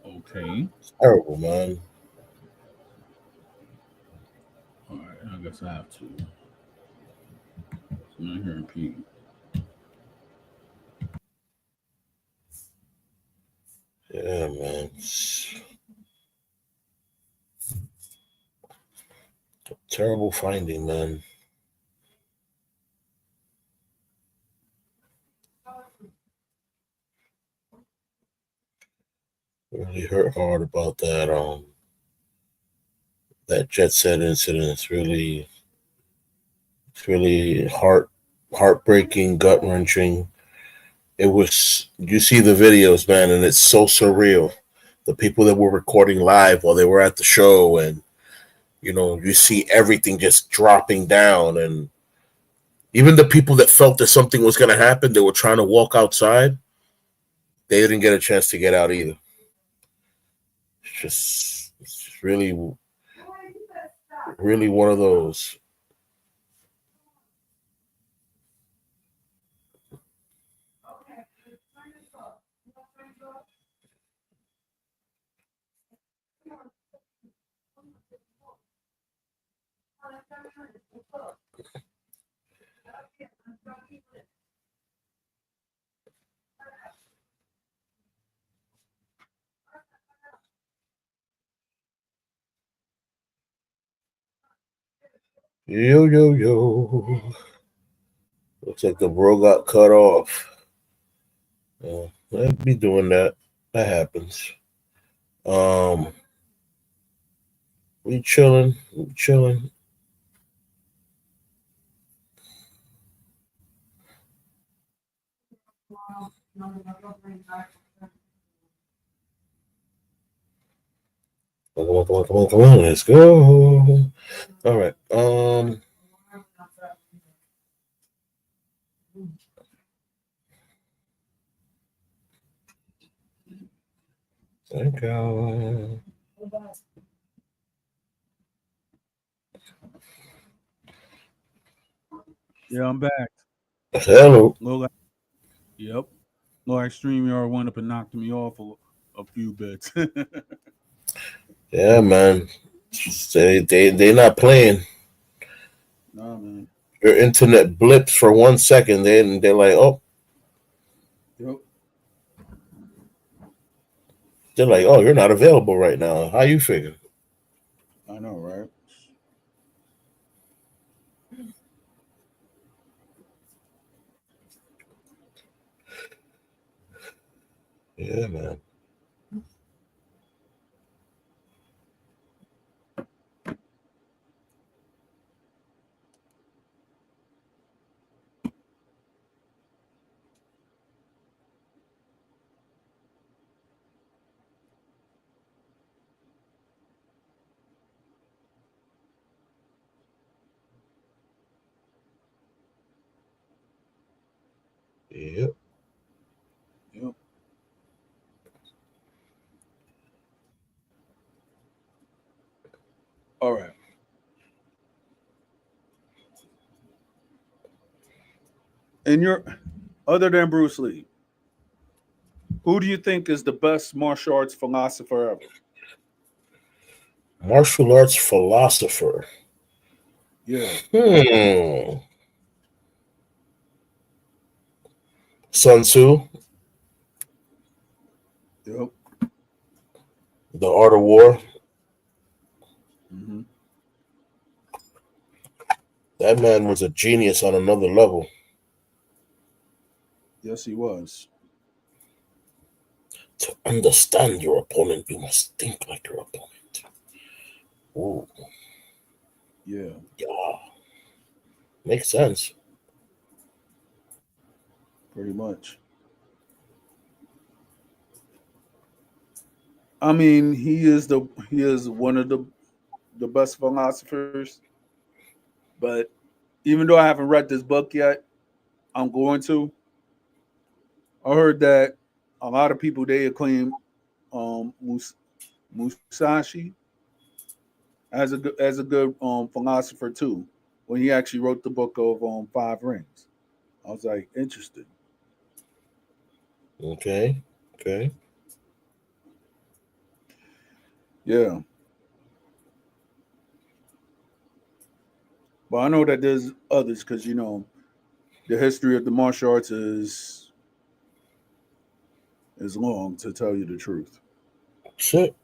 Okay.
Terrible, man.
All right. I guess I have to. I'm not hearing Pete.
Yeah, man. Terrible finding, man. Really hurt hard about that. That Jet Set incident. It's really heartbreaking, gut wrenching. It was. You see the videos, man, and it's so surreal. The people that were recording live while they were at the show, and you see everything just dropping down, and even the people that felt that something was going to happen, they were trying to walk outside. They didn't get a chance to get out either. It's just really, really one of those. Yo, yo, yo. Looks like the bro got cut off. I'd be doing that. That happens. Um, we chilling. We chilling. Come on, come on, come on, come on. Let's go. All right. Thank you.
Yeah, I'm back.
Hello.
Look like, yep. Look like StreamYard went up and knocked me off a few bits.
Yeah, man. They not playing.
Nah, man.
Your internet blips for 1 second, then they're like, oh,
Yep.
you're not available right now. How you figure?
I know, right?
Yeah, man. Yep.
Yep. All right. And you're other than Bruce Lee, who do you think is the best martial arts philosopher ever?
Martial arts philosopher.
Yeah.
Hmm. Sun Tzu,
Yep.
The Art of War.
Mm-hmm.
That man was a genius on another level.
Yes, he was.
To understand your opponent, you must think like your opponent. Ooh,
Yeah.
yeah, makes sense.
Pretty much. I mean, he is one of the best philosophers. But even though I haven't read this book yet, I'm going to. I heard that a lot of people they acclaim Musashi as a good philosopher too. When he actually wrote the book of Five Rings, I was like interested.
Okay, okay.
Yeah, but I know that there's others because the history of the martial arts is long to tell you the truth.
Shit.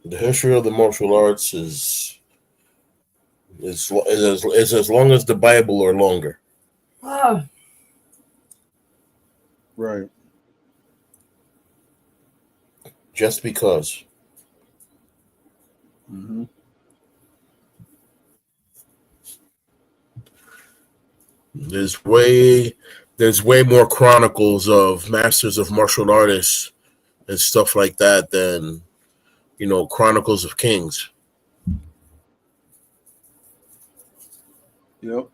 The history of the martial arts is as long as the Bible or longer.
Oh,
Right.
Just because
Hmm.
there's way there's way more chronicles of masters of martial artists and stuff like that than chronicles of kings.
Yep.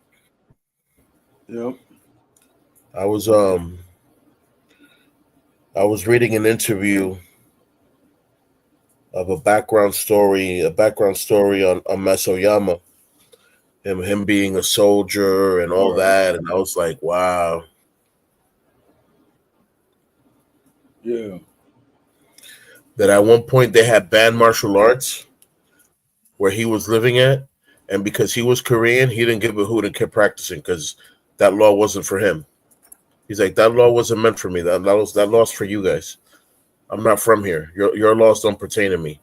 Yep.
I was I was reading an interview of a background story on Masoyama, him being a soldier and all
Right.
that, and I was like, wow.
Yeah.
That at one point they had banned martial arts where he was living at, and because he was Korean, he didn't give a hoot and kept practicing because that law wasn't for him. He's like, that law wasn't meant for me. That law's for you guys. I'm not from here. Your laws don't pertain to me.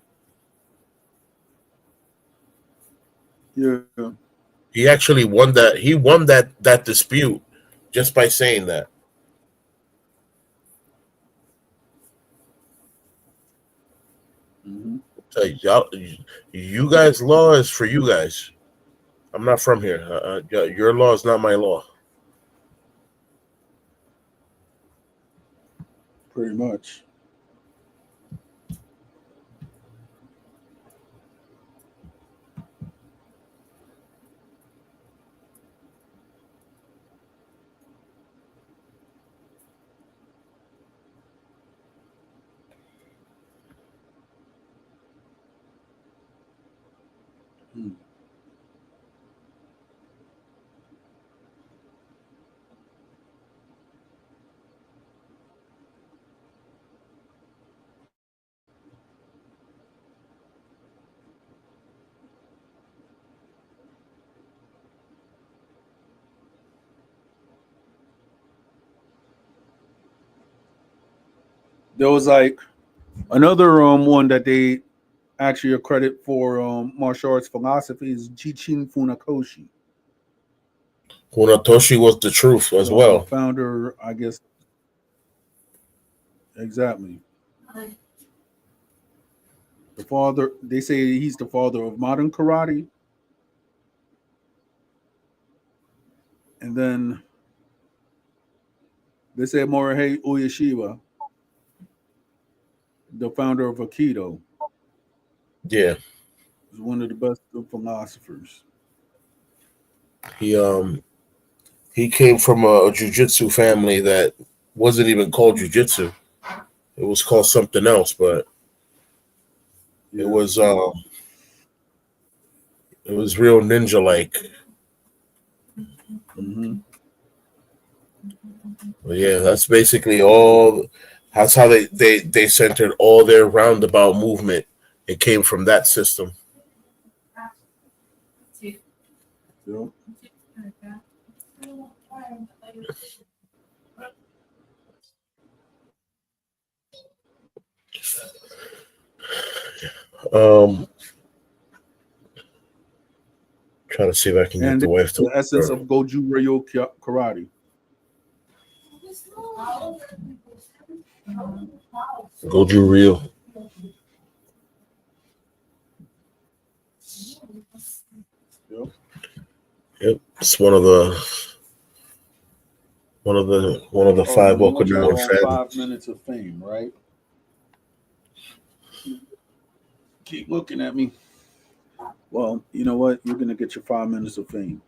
Yeah.
He actually won that. He won that dispute just by saying that.
Hmm.
So y'all, you guys' law is for you guys. I'm not from here. Your law is not my law.
Pretty much. Hmm. There was like another one that they actually a credit for martial arts philosophy is Jichin Funakoshi,
Hunatoshi was the truth as
the
well.
founder, I guess. Exactly. The father, they say he's the father of modern karate. And then they say Morihei Uyeshiba, the founder of Aikido,
Yeah,
is one of the best philosophers.
he um he came from a jujitsu family that wasn't even called jujitsu. It was called something else, but it
Yeah.
was um it was real ninja like.
Hmm.
But yeah, that's basically all. That's how they centered all their roundabout movement. It came from that system.
Yeah.
Um, Trying to see if I can get
And
the wife to.
the essence of Goju Ryo Karate.
Go Drew Real.
Yep.
Yep, it's one of the five
You want
well-known
your
families.
5 minutes of fame, right? Keep looking at me. Well, you know what? You're gonna get your 5 minutes of fame.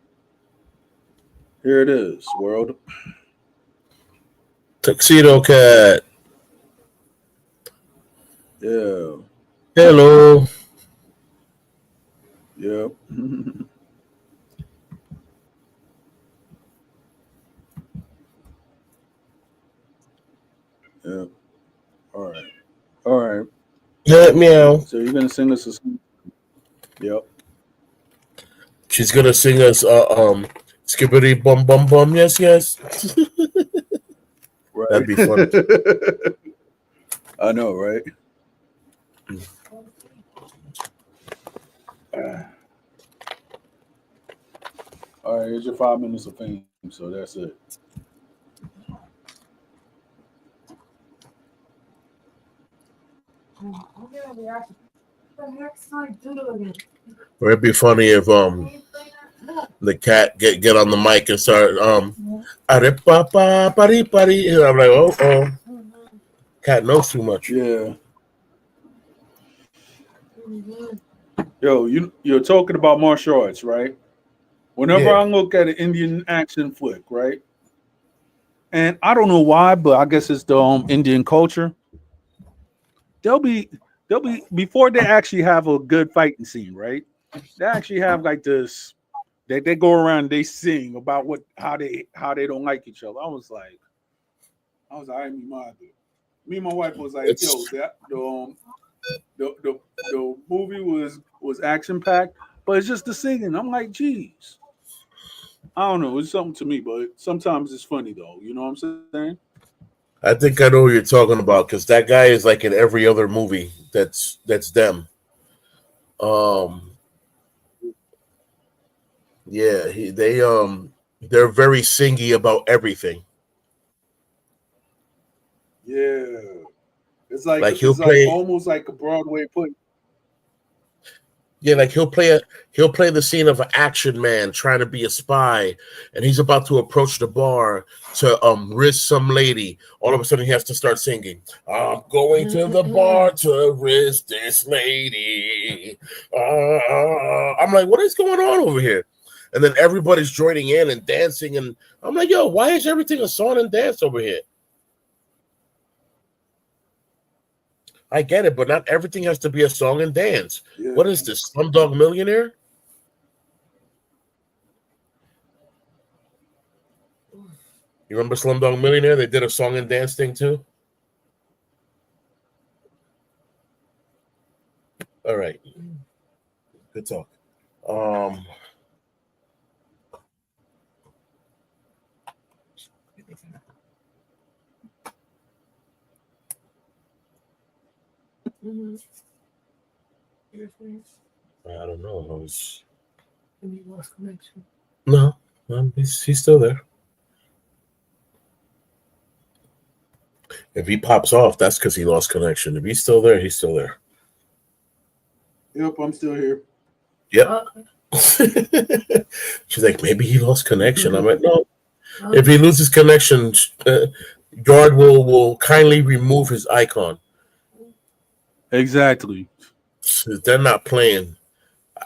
Here it is, world.
Tuxedo Cat.
Yeah.
Hello.
Yep. Yep. All right. All right.
Yeah, meow.
So you're gonna sing us a song. Yep.
She's gonna sing us Skippity Bum Bum Bum. Yes, yes.
Right.
That'd be funny.
I know, right? All right, here's your 5 minutes of fame. So that's it.
Or it'd be funny if the cat get on the mic and start and I'm like, oh, cat knows too much.
Yeah. Yo, you're talking about martial arts, right? Whenever
Yeah.
I look at an Indian action flick, right? And I don't know why, but I guess it's the Indian culture. They'll be before they actually have a good fighting scene, right? They actually have like this. They go around and they sing about how they don't like each other. I was like, I mean, me and my wife was like, yo, that the movie was action packed, but it's just the singing. I'm like, geez, I don't know, it's something to me, but sometimes it's funny though. You know what I'm saying?
I think I know what you're talking about because that guy is like in every other movie. That's them. Yeah, they're very singy about everything.
Yeah, it's like
he'll
it's like
play.
almost like a Broadway put.
Yeah, like he'll play the scene of an action man trying to be a spy, and he's about to approach the bar to risk some lady. All of a sudden, he has to start singing. I'm going to the bar to risk this lady. I'm like, what is going on over here? And then everybody's joining in and dancing, and I'm like, yo, why is everything a song and dance over here? I get it, but not everything has to be a song and dance.
Yeah.
What is this, Slumdog Millionaire? You remember Slumdog Millionaire? They did a song and dance thing too. All right, good talk. I don't know. No, he's still there. If he pops off, that's because he lost connection. If he's still there, he's still there.
Yep, I'm still here.
Yep. She's like, maybe he lost connection. I'm like, no. If he loses connection, Guard will kindly remove his icon.
Exactly.
They're not playing.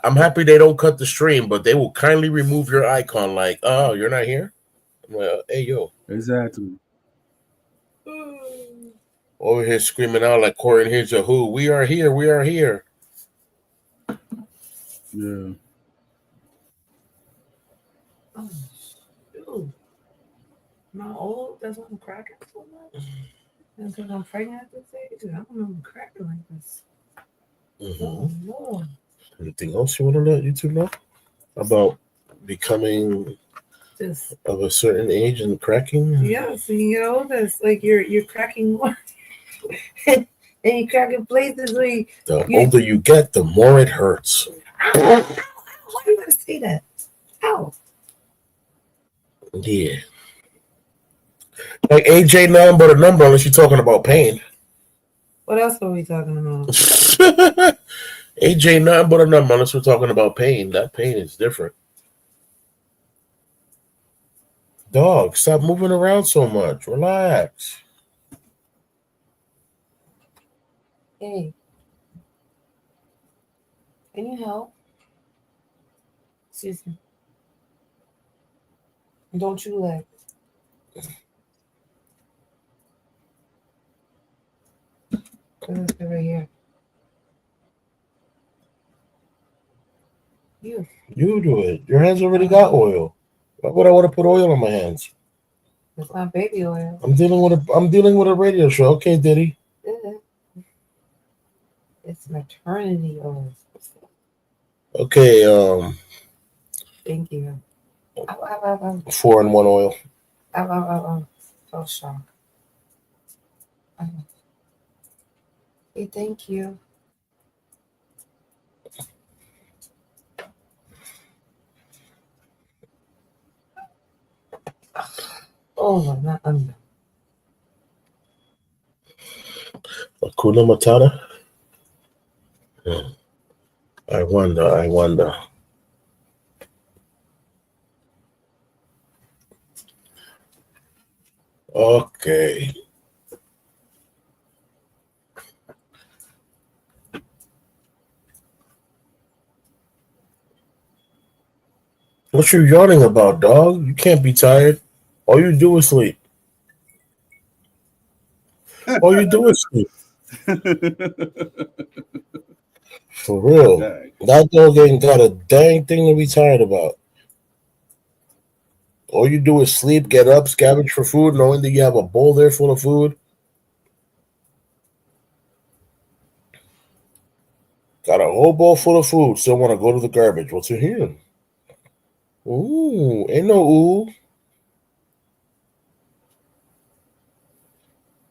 I'm happy they don't cut the stream, but they will kindly remove your icon. Like, oh, you're not here? I'm like, hey, yo.
Exactly.
Over here screaming out like Corey and Here's a Who. We are here. We are here.
Yeah.
Oh, shoot. Am I old? That's why I'm cracking so much. That's because I'm pregnant at this age. I don't remember cracking like this. Oh, Lord.
Anything else you want to let YouTube know about becoming
Just
of a certain age and cracking?
yeah, so you get older, it's like you're cracking more. And you're cracking places where
The older you get, the more it hurts.
Why do you gotta say that? Ow.
Yeah. Like AJ nothing but a number unless you're talking about pain.
What else are we talking about?
AJ nothing but a number unless we're talking about pain. That pain is different. Dog, stop moving around so much. Relax.
Hey, can you help? Excuse me. Don't you let. Put it right here. You.
You do it. Your hands already got oil. Why would I want to put oil on my hands?
It's not baby oil.
I'm dealing with a radio show. Okay, Diddy.
It's maternity oil.
Okay,
Thank you. Ow, ow, ow, ow.
4-in-1 oil.
Ow, ow, ow, ow. So shock. Hey, thank you. Oh, not under.
Hakuna Matata. I wonder. Okay. What you yawning about, dog? You can't be tired. All you do is sleep. All you do is sleep. For real.
Dang.
That dog ain't got a dang thing to be tired about. All you do is sleep, get up, scavenge for food, knowing that you have a bowl there full of food. Got a whole bowl full of food. Still want to go to the garbage. What's in here? Ooh, ain't no ooh.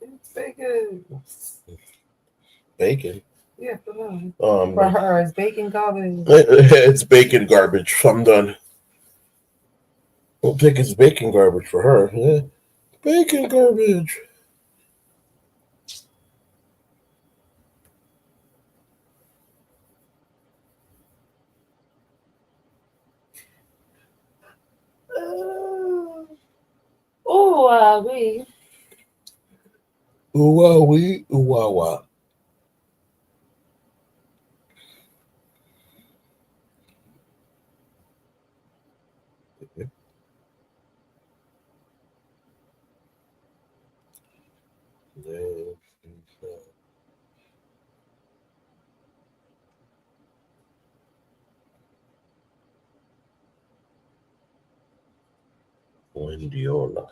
It's bacon.
Bacon.
Yeah, for her.
Um,
For her, it's bacon garbage.
it's bacon garbage. I'm done. Don't think it's bacon garbage for her. Yeah. Bacon garbage.
Oh, we.
Ooh wah wee, ooh wah wah. Wendiola.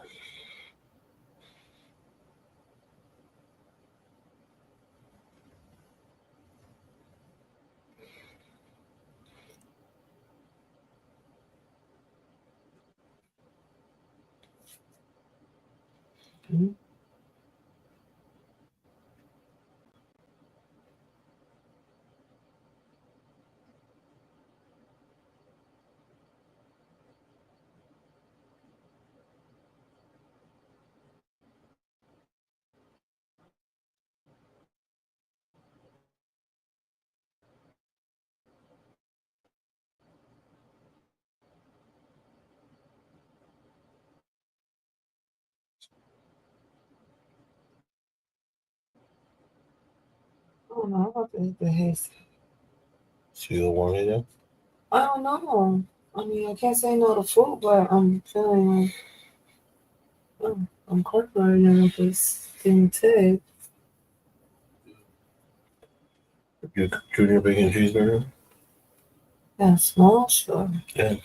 Mm-hmm. Oh no, I'm about to hit the haze.
So you don't want it then?
I don't know. I mean, I can't say no to food, but I'm feeling like I'm incorporating with this thing today.
Your junior bacon cheeseburger?
Yeah, small, sure.
Yeah.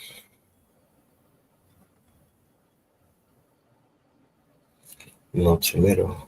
No tomato.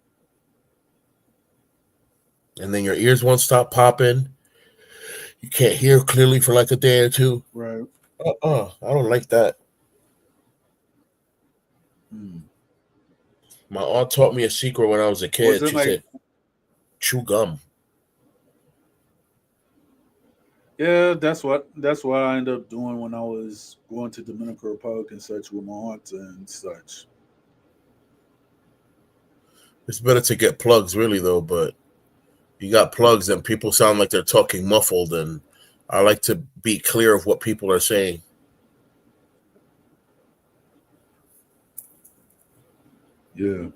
and then your ears won't stop popping. You can't hear clearly for like a day or two.
Right.
I don't like that.
Mm.
My aunt taught me a secret when I was a
Was
kid.
it
She
like?
said, chew gum.
Yeah, that's what I ended up doing when I was going to Dominican Republic and such with my aunts and such.
It's better to get plugs, really, though, but you got plugs and people sound like they're talking muffled, and I like to be clear of what people are saying.
Yeah.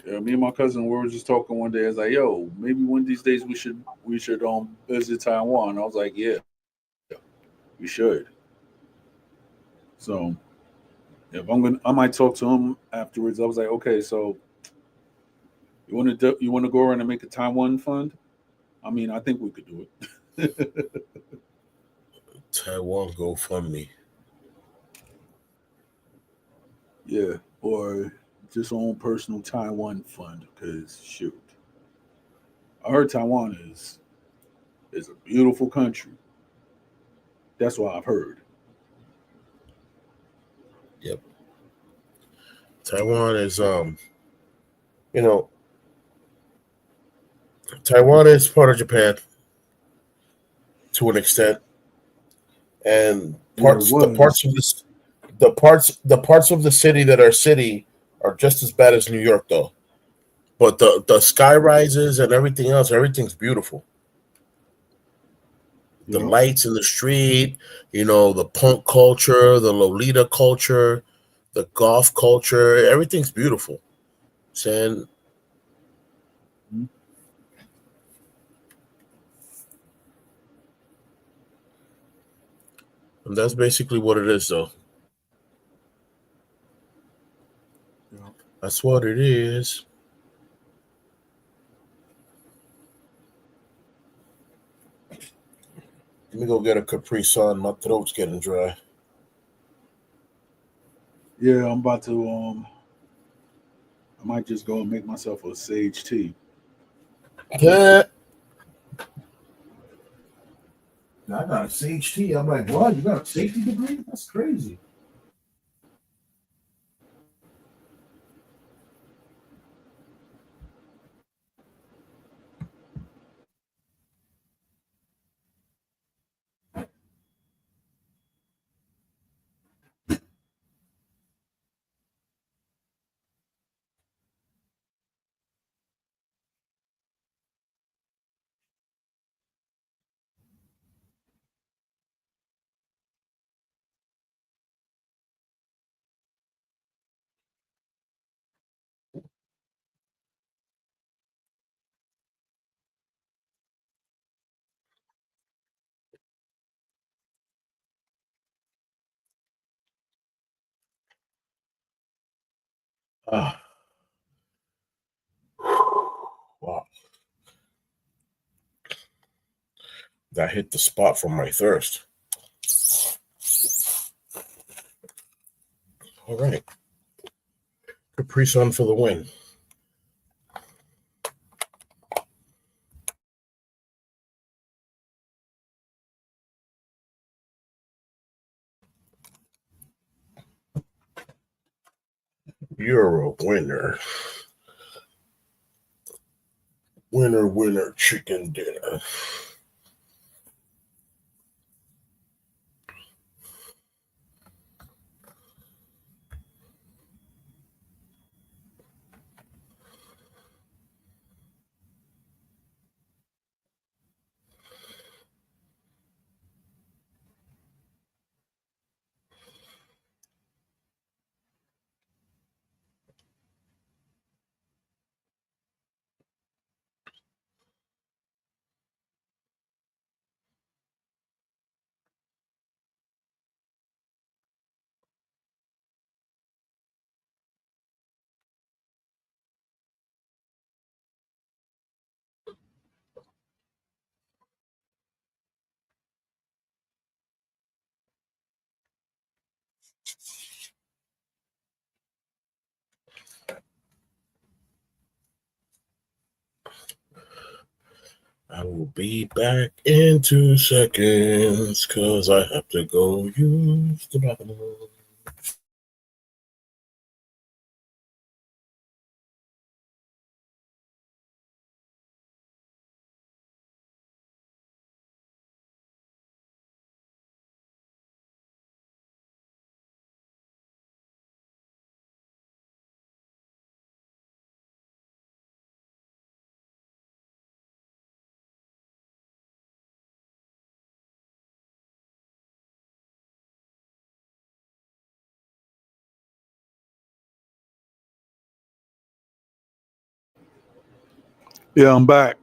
Yeah, me and my cousin we were just talking one day. I was like, "Yo, maybe one of these days we should visit Taiwan." I was like, "Yeah, we should." So if I might talk to him afterwards. I was like, "Okay, so you want to go around and make a Taiwan fund? I mean, I think we could do it."
Taiwan GoFundMe.
Yeah, or just own personal Taiwan fund. Because shoot, I heard Taiwan is a beautiful country. That's what I've heard.
Yep. Taiwan is you know, Taiwan is part of Japan to an extent, and
Yeah, it
parts the
was.
parts of this the parts of the city that are city are just as bad as New York, though. But the sky rises and everything else, everything's beautiful. The
Yeah.
lights in the street, the punk culture, the Lolita culture, the golf culture, everything's beautiful. Saying, and that's basically what it is, though.
Yeah.
That's what it is. Let me go get a Capri Sun. My throat's getting dry.
Yeah, I'm about to I might just go and make myself a sage tea.
Yeah. I got a sage tea. I'm like, what? You got a safety degree? That's crazy. Ah, wow. That hit the spot from my thirst. All right. Capri Sun for the win. You're a winner. Winner, winner, chicken dinner. I will be back in 2 seconds because I have to go use the bathroom.
Yeah, I'm back.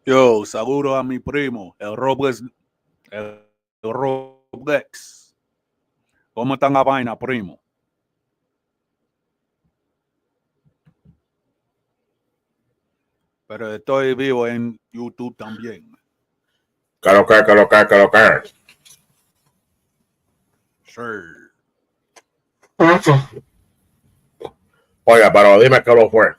Yo, saludo a mi primo, el Robles, el Roblex. ¿Cómo está la vaina, primo? Pero estoy vivo en YouTube también.
Colocar.
Sure.
Oiga, pero dime qué lo fue.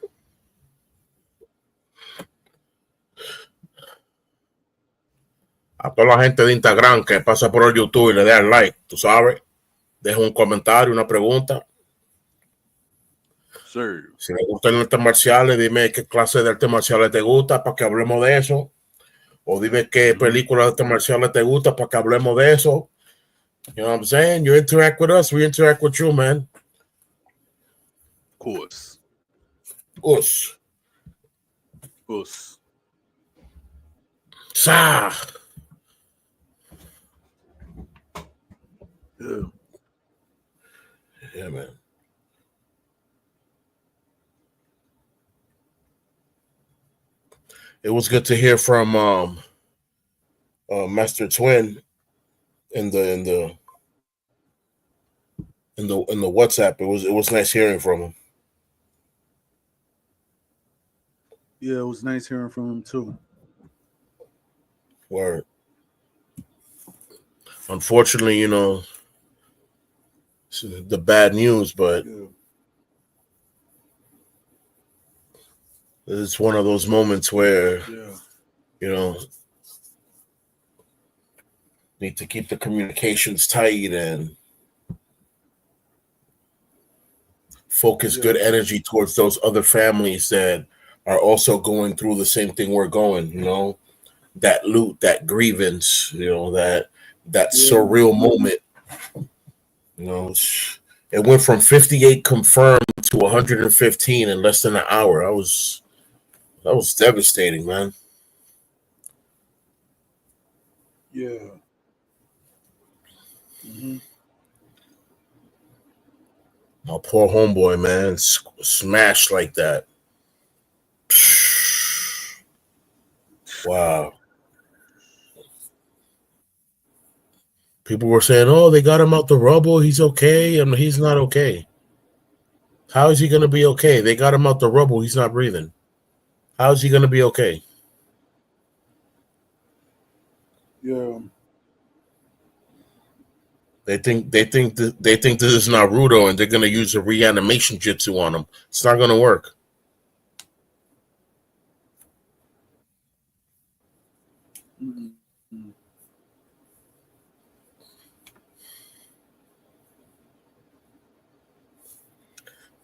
A toda la gente de Instagram que pasa por el YouTube y le den like, tú sabes, deja un comentario, una pregunta.
Sure.
Si le gustan artes marciales, dime qué clase de artes marciales te gusta para que hablemos de eso. O dime qué película de artes marciales te gusta para que hablemos de eso. You know what I'm saying? You interact with us, we interact with you, man.
Of course.
Us.
Us.
Sa.
Yeah.
Yeah, man. It was good to hear from Master Twin in the WhatsApp. It was nice hearing from him.
Yeah, it was nice hearing from him too.
Word. Unfortunately, you know, the bad news, but
Yeah.
it's one of those moments where,
Yeah.
you know, need to keep the communications tight and focus good energy towards those other families that are also going through the same thing we're going, you know, that loot, that grievance, you know, that surreal moment. You know, it went from 58 confirmed to 115 in less than an hour. That was devastating, man.
Yeah. Mm-hmm.
My poor homeboy, man, smashed like that. Wow. People were saying, "Oh, they got him out the rubble. He's okay." I mean, he's not okay. How is he going to be okay? They got him out the rubble. He's not breathing. How is he going to be okay?
Yeah.
They think this is Naruto, and they're going to use a reanimation jutsu on him. It's not going to work.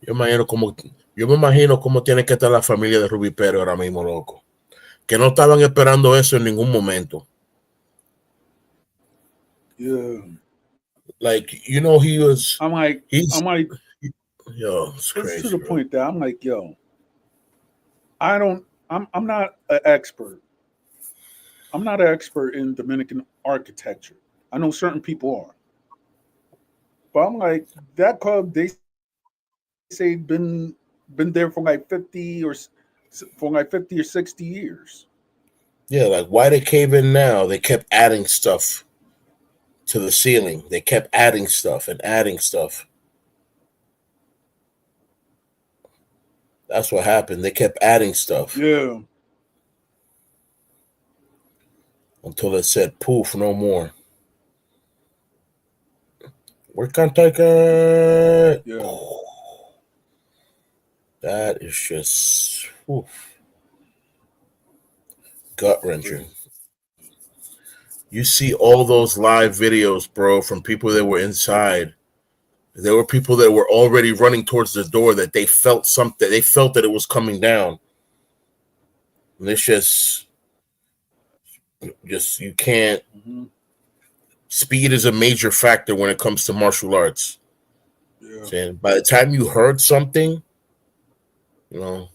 Yo me imagino cómo tiene que estar la familia de Ruby Pérez ahora mismo, loco. Que no estaban esperando eso en ningún momento.
Yeah.
Like, you know, he's
I'm like,
yo, it's
it's to
crazy,
the
bro.
point that I'm like, yo, I'm not an expert. I'm not an expert in Dominican architecture. I know certain people are. But I'm like, that club, they say been there for like 50 or 60 years.
Yeah, like why they cave in now? They kept adding stuff to the ceiling. They kept adding stuff and adding stuff. That's what happened. They kept adding stuff
Yeah.
until it said poof, no more. We can't take it.
Yeah.
That is just gut wrenching. You see all those live videos, bro, from people that were inside. There were people that were already running towards the door that they felt something. They felt that it was coming down. And it's just you can't.
Mm-hmm.
Speed is a major factor when it comes to martial arts.
Yeah.
And by the time you heard something, you know,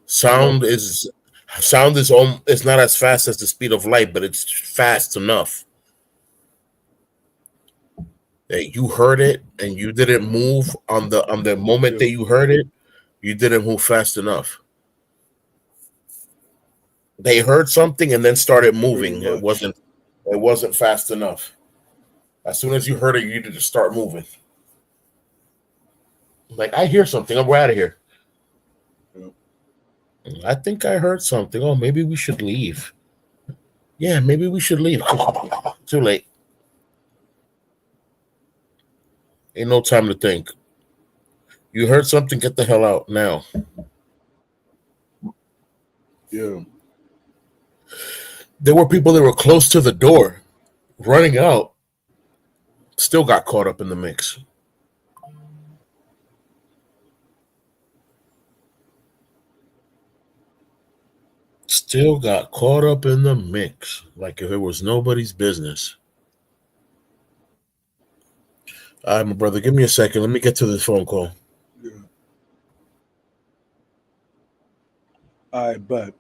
sound is it's not as fast as the speed of light, but it's fast enough that you heard it and you didn't move on the moment
Yeah.
that you heard it. You didn't move fast enough. They heard something and then started
Pretty
moving.
much.
It wasn't fast enough. As soon as you heard it, you needed to start moving. Like I hear something. We're out of here.
Yeah.
I think I heard something. Oh, maybe we should leave. Yeah, maybe we should leave. Too late. Ain't no time to think. You heard something, get the hell out now.
Yeah.
There were people that were close to the door, running out, still got caught up in the mix. Still got caught up in the mix. Like if it was nobody's business. All right, my brother, give me a second. Let me get to this phone call.
Yeah. I bet.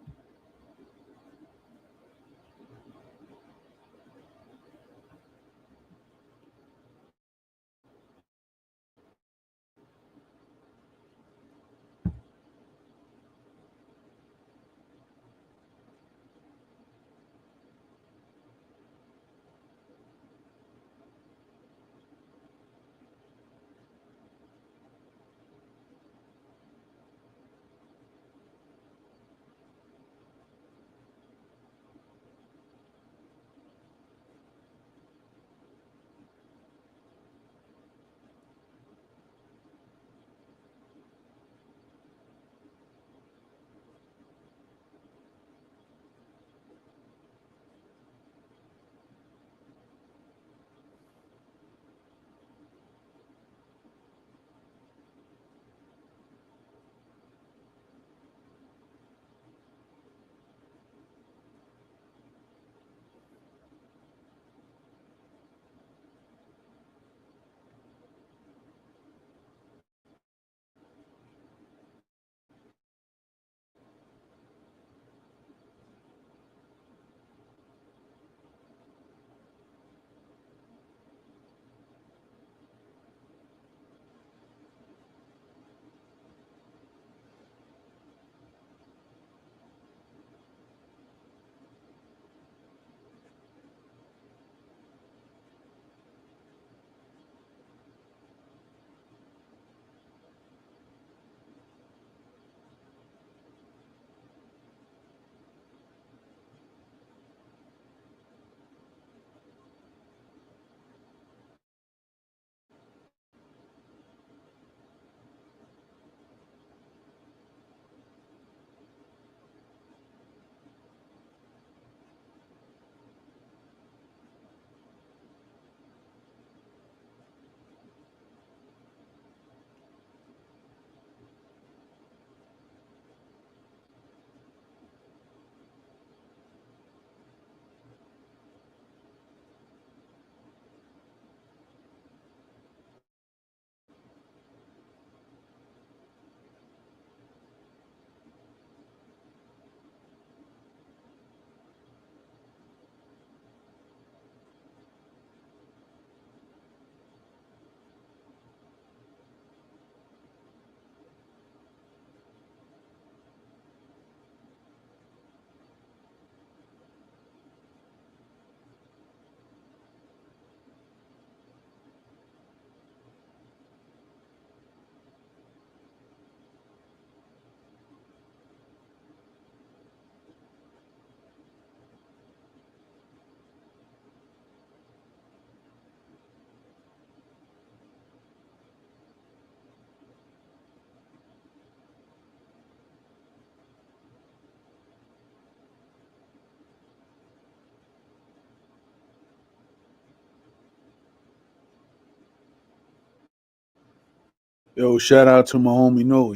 Yo, shout out to my homie Noe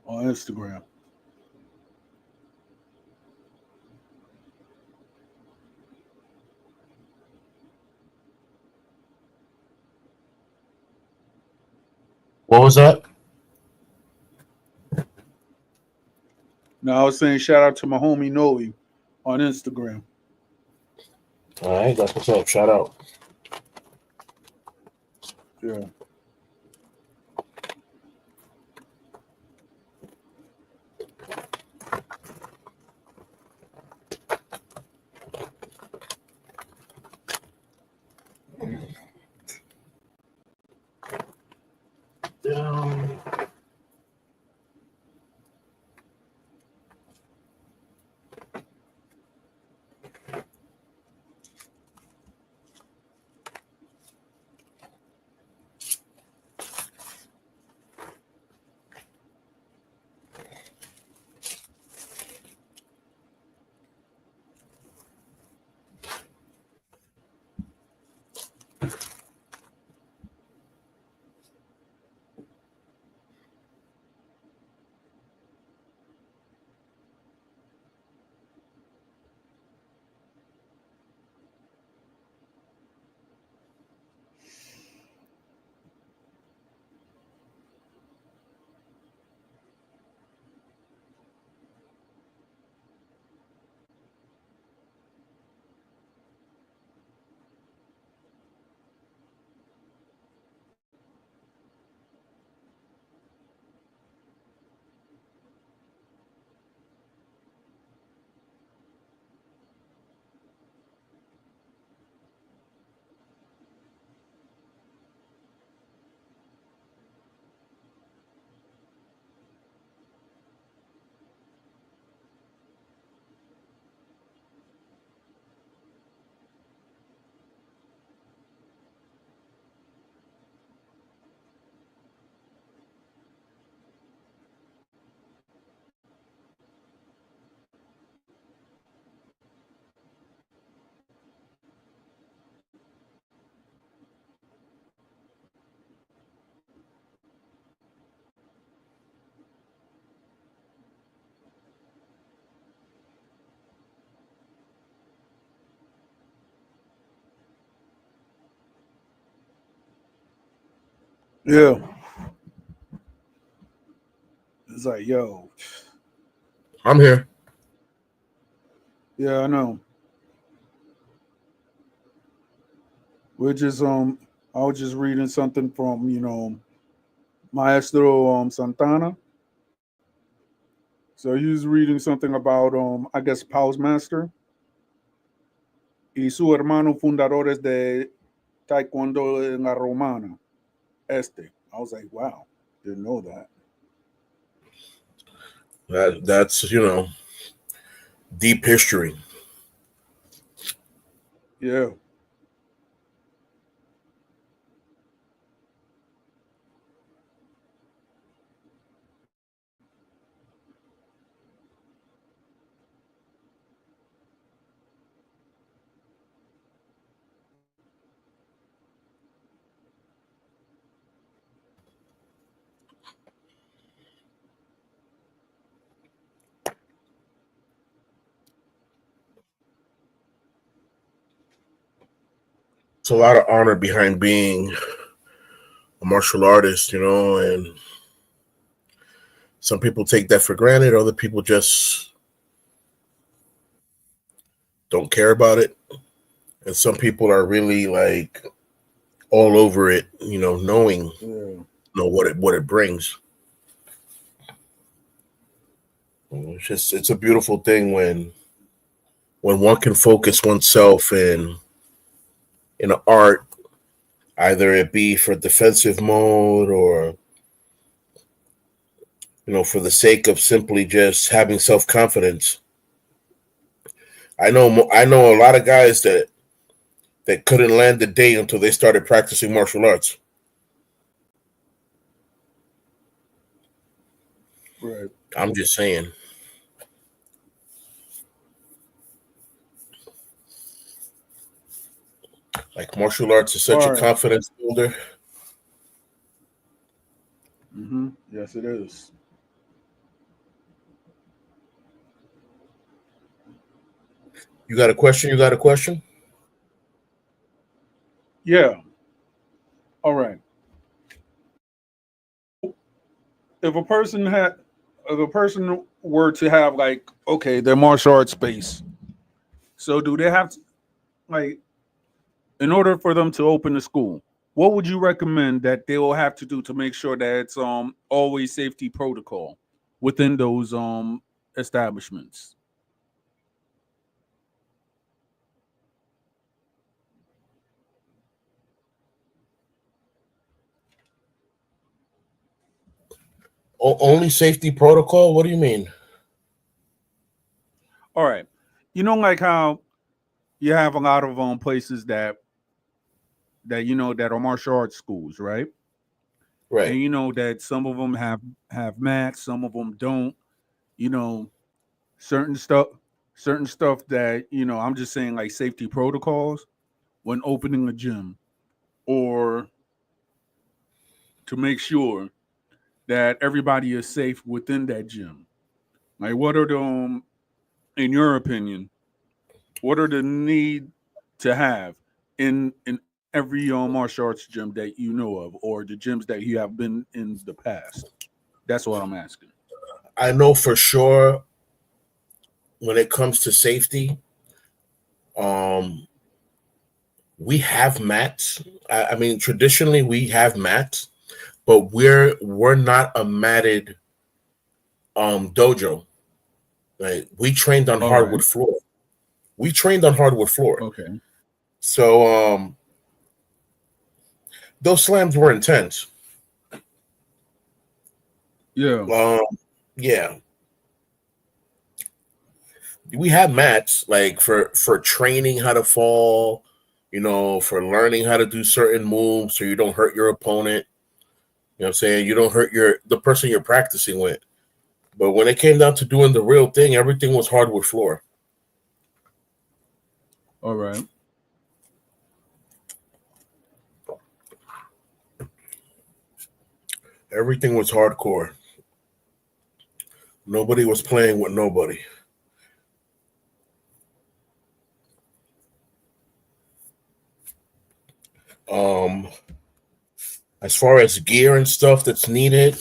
on Instagram.
What was that?
Now I was saying shout out to my homie Noe on Instagram.
All right, that's what's up. Shout out.
Yeah. Yeah. It's like, yo.
I'm here.
Yeah, I know. We're just I was just reading something from, Maestro Santana. So he was reading something about I guess Paus Master y su hermano fundadores de Taekwondo en la Romana. I was like, wow, didn't know that.
That's deep history.
Yeah.
It's a lot of honor behind being a martial artist, and some people take that for granted. Other people just don't care about it. And some people are really like all over it, knowing what it brings. It's a beautiful thing when one can focus oneself in an art, either it be for defensive mode or for the sake of simply just having self-confidence. I know a lot of guys that couldn't land the day until they started practicing martial arts.
Right.
I'm just saying. Like martial arts is such
All
a
right.
confidence builder.
Yes, it is.
You got a question? You got a question?
Yeah. All right. If a person had, if a person were to have like, okay, their martial arts space, so do they have to, like, in order for them to open a school, what would you recommend that they will have to do to make sure that it's always safety protocol within those establishments?
Only safety protocol? What do you mean?
All right. You know, like how you have a lot of places that you know that are martial arts schools, right? And
Right.
you know that some of them have mats, some of them don't. You know, certain stuff, certain stuff that I'm just saying like safety protocols when opening a gym, or to make sure that everybody is safe within that gym. Like, what are the, in your opinion, what are the need to have in every martial arts gym that you know of, or the gyms that you have been in the past? That's what I'm asking.
I know for sure when it comes to safety, um, we have mats. I mean, traditionally we have mats, but we're not a matted dojo. Like we trained on
All right.
hardwood floor. We trained on hardwood floor.
Okay.
So those slams were intense.
Yeah.
Um, yeah, we have mats like for training how to fall, for learning how to do certain moves so you don't hurt your opponent. You know what I'm saying? You don't hurt the person you're practicing with. But when it came down to doing the real thing, everything was hardwood floor.
All right.
Everything was hardcore. Nobody was playing with nobody. Um, as far as gear and stuff that's needed,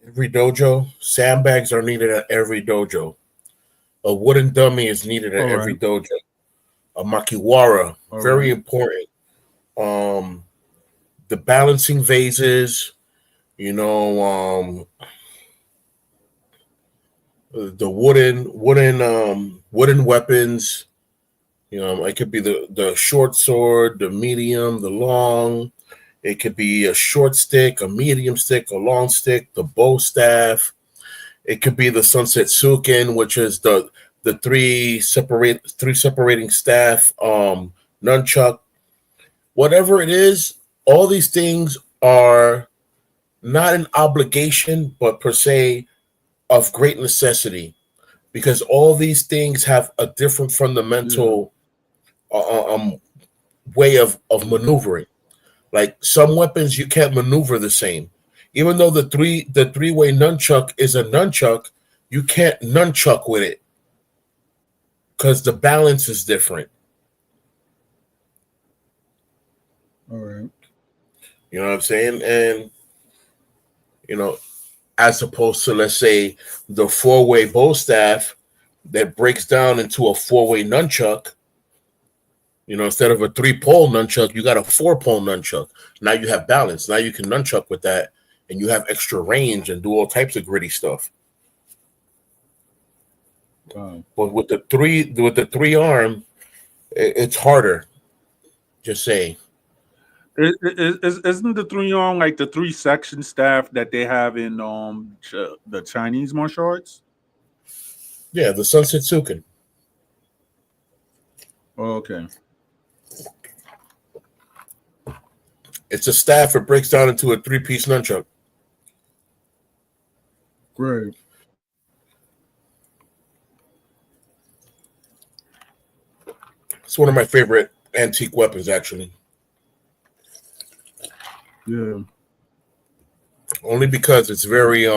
every dojo, sandbags are needed at every dojo. A wooden dummy is needed at
All
every
right.
dojo. A makiwara,
All
very
right.
important. Um, the balancing vases, you know, the wooden weapons. It could be the short sword, the medium, the long. It could be a short stick, a medium stick, a long stick, the bow staff. It could be the sunset sukin, which is the three separating staff, nunchuck, whatever it is. All these things are not an obligation, but per se of great necessity, because all these things have a different
Yeah.
fundamental way of maneuvering. Like some weapons you can't maneuver the same. Even though the three-way nunchuck is a nunchuck, you can't nunchuck with it because the balance is different.
All right.
You know what I'm saying? And you know, as opposed to, let's say, the four-way bow staff that breaks down into a four-way nunchuck. Instead of a three-pole nunchuck, you got a four-pole nunchuck. Now you have balance. Now you can nunchuck with that, and you have extra range and do all types of gritty stuff.
Wow.
But with the three arm, it's harder. Just saying.
Isn't the three on like the three section staff that they have in the Chinese martial arts?
Yeah, the Sunset Sukin.
Oh, okay.
It's a staff. It breaks down into a three-piece nunchuck.
Great.
It's one of my favorite antique weapons, actually.
Yeah.
Only because it's very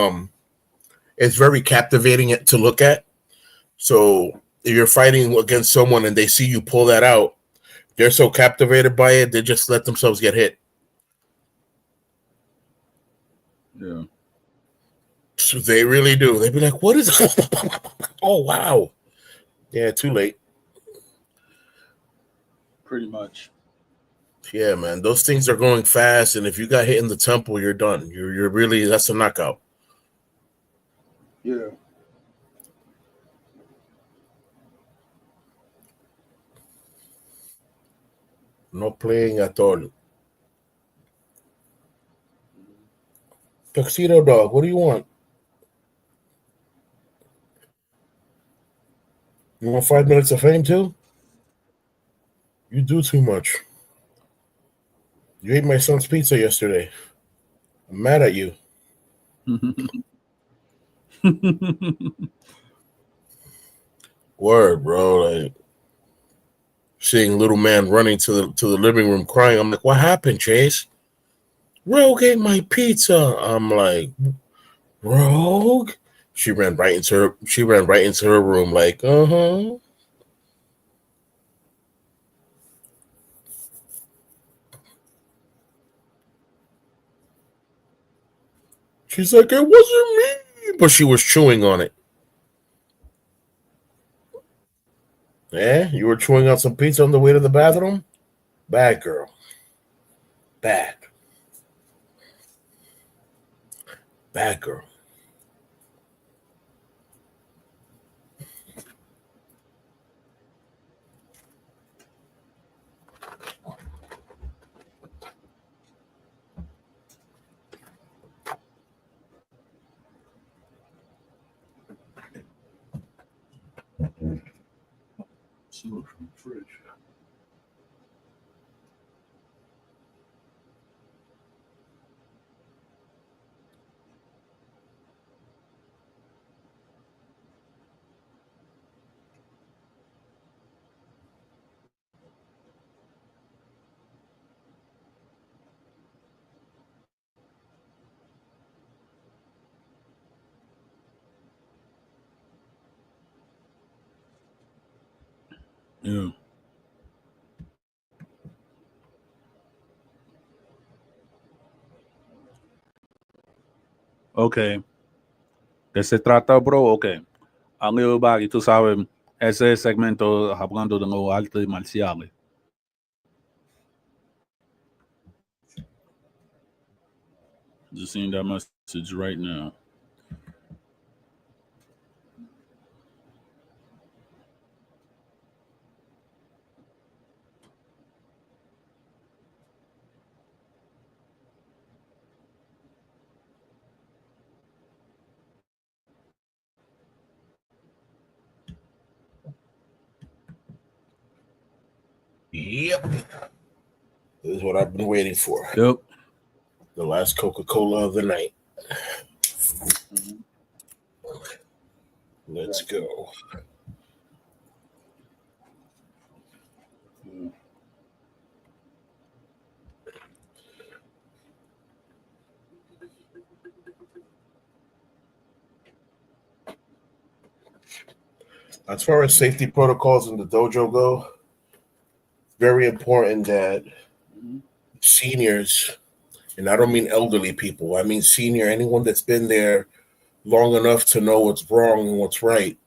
captivating to look at. So if you're fighting against someone and they see you pull that out, they're so captivated by it, they just let themselves get hit.
Yeah.
So they really do. They'd be like, "What is?" Oh wow! Yeah, too late.
Pretty much.
Yeah, man, those things are going fast, and if you got hit in the temple, you're done. You're really, that's a knockout.
Yeah.
No playing at all. Tuxedo Dog, what do you want? You want 5 minutes of fame too? You do too much. You ate my son's pizza yesterday. I'm mad at you. Word, bro. Like seeing little man running to the living room crying. I'm like, what happened, Chase? Rogue ate my pizza. I'm like, Rogue? She ran right into her room, like, uh-huh. She's like, it wasn't me. But she was chewing on it. Yeah, you were chewing on some pizza on the way to the bathroom? Bad girl. Bad. Bad girl.
From the fridge. Yeah. Ok. ¿De se trata, bro? Ok. Amigo Baggy, tú sabes, ese segmento hablando de los artes marciales. Just seeing that message right now.
Yep. This is what I've been waiting for.
Yep.
The last Coca-Cola of the night. Let's go. As far as safety protocols in the dojo go, very important that seniors, and I don't mean elderly people, I mean senior, anyone that's been there long enough to know what's wrong and what's right.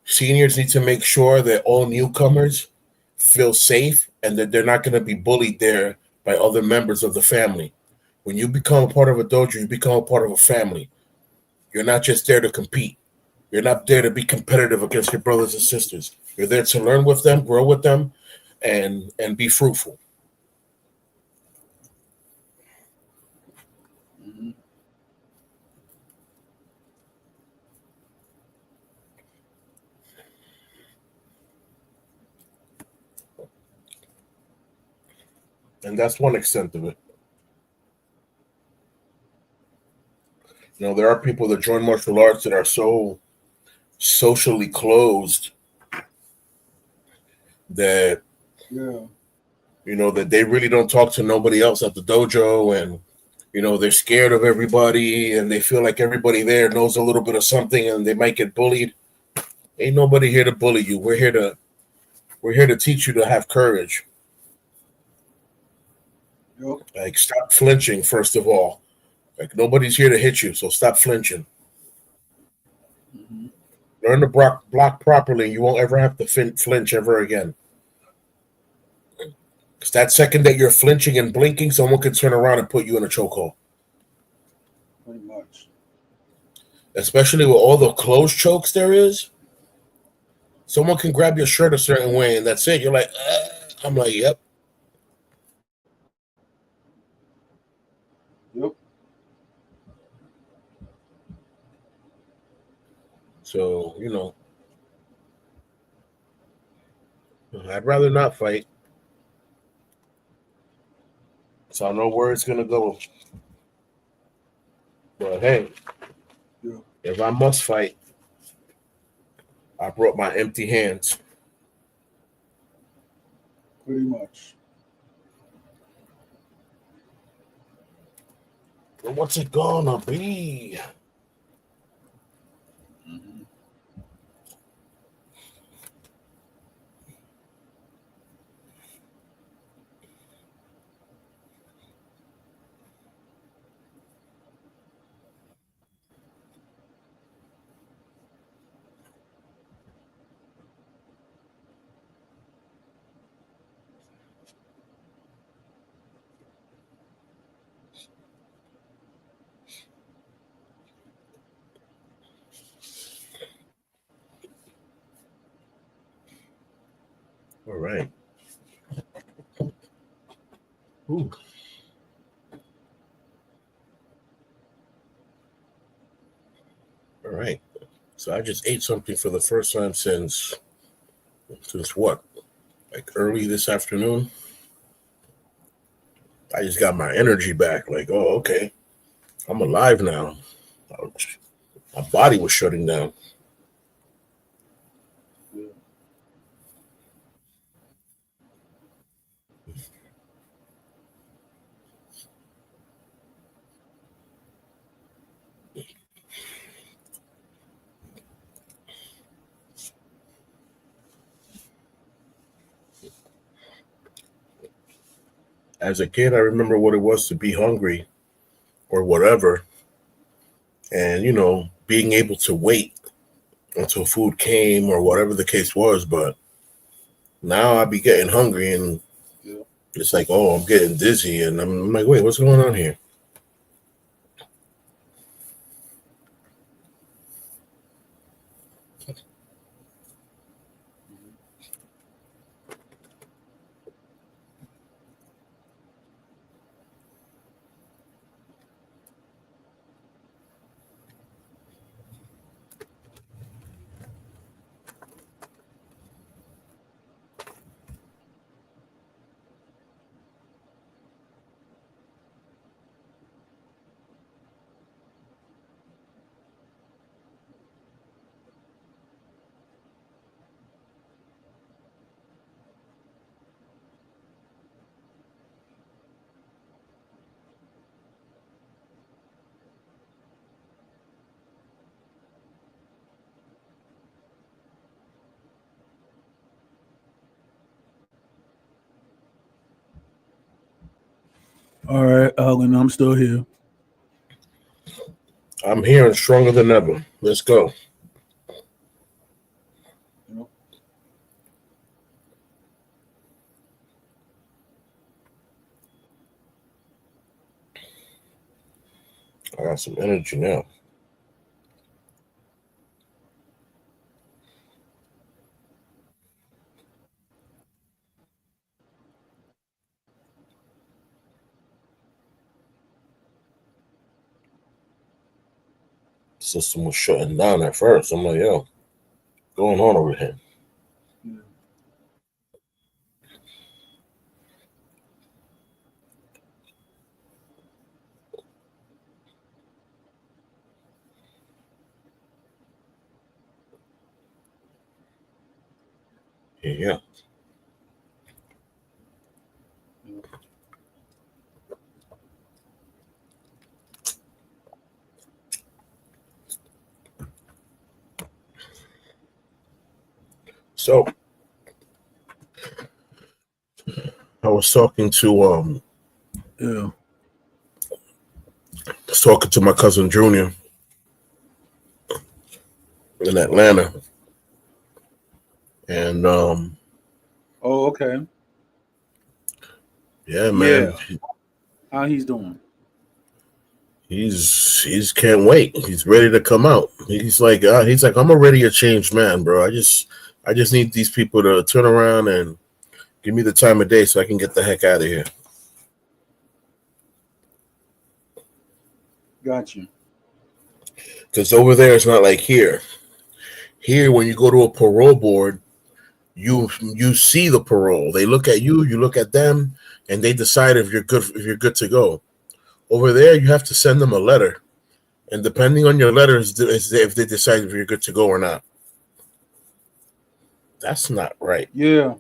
Seniors need to make sure that all newcomers feel safe and that they're not going to be bullied there by other members of the family. When you become a part of a dojo, you become a part of a family. You're not just there to compete. You're not there to be competitive against your brothers and sisters. You're there to learn with them, grow with them, and be fruitful. And that's one extent of it. You know, there are people that join martial arts that are so socially closed that That they really don't talk to nobody else at the dojo, and they're scared of everybody, and they feel like everybody there knows a little bit of something, and they might get bullied. Ain't nobody here to bully you. We're here to teach you to have courage.
Yep.
Like, stop flinching, first of all. Like, nobody's here to hit you, so stop flinching.
Mm-hmm.
Learn to block properly. You won't ever have to flinch ever again. Because that second that you're flinching and blinking, someone could turn around and put you in a chokehold.
Pretty much.
Especially with all the closed chokes there is. Someone can grab your shirt a certain way, and that's it. You're like, I'm like, yep.
Yep.
So, I'd rather not fight. So I know where it's going to go. But hey,
Yeah.
if I must fight, I brought my empty hands.
Pretty much.
But what's it gonna be?
Mm-hmm.
All right. Ooh. All right. So I just ate something for the first time since what? Like early this afternoon. I just got my energy back. Like, oh, okay, I'm alive now. My body was shutting down.
Yeah.
As a kid, I remember what it was to be hungry or whatever, and being able to wait until food came or whatever the case was. But now I be getting hungry, and
Yeah.
it's like, oh, I'm getting dizzy, and I'm like, wait, what's going on here?
All right, Alan, I'm still here.
I'm here and stronger than ever. Let's go.
Yep.
I got some energy now. System was shutting down at first. I'm like, yo, what's going on over here?
Yeah.
Yeah. So I was talking to
Yeah.
my cousin Junior in Atlanta, and
Oh, okay.
yeah, man,
Yeah. How he's doing?
he's can't wait. He's ready to come out. He's like I'm already a changed man, bro. I just need these people to turn around and give me the time of day so I can get the heck out of here.
Got you.
Because over there, it's not like here. Here, when you go to a parole board, you see the parole. They look at you, you look at them, and they decide if you're good to go. Over there, you have to send them a letter, and depending on your letter is if they decide if you're good to go or not. That's not right.
Yeah.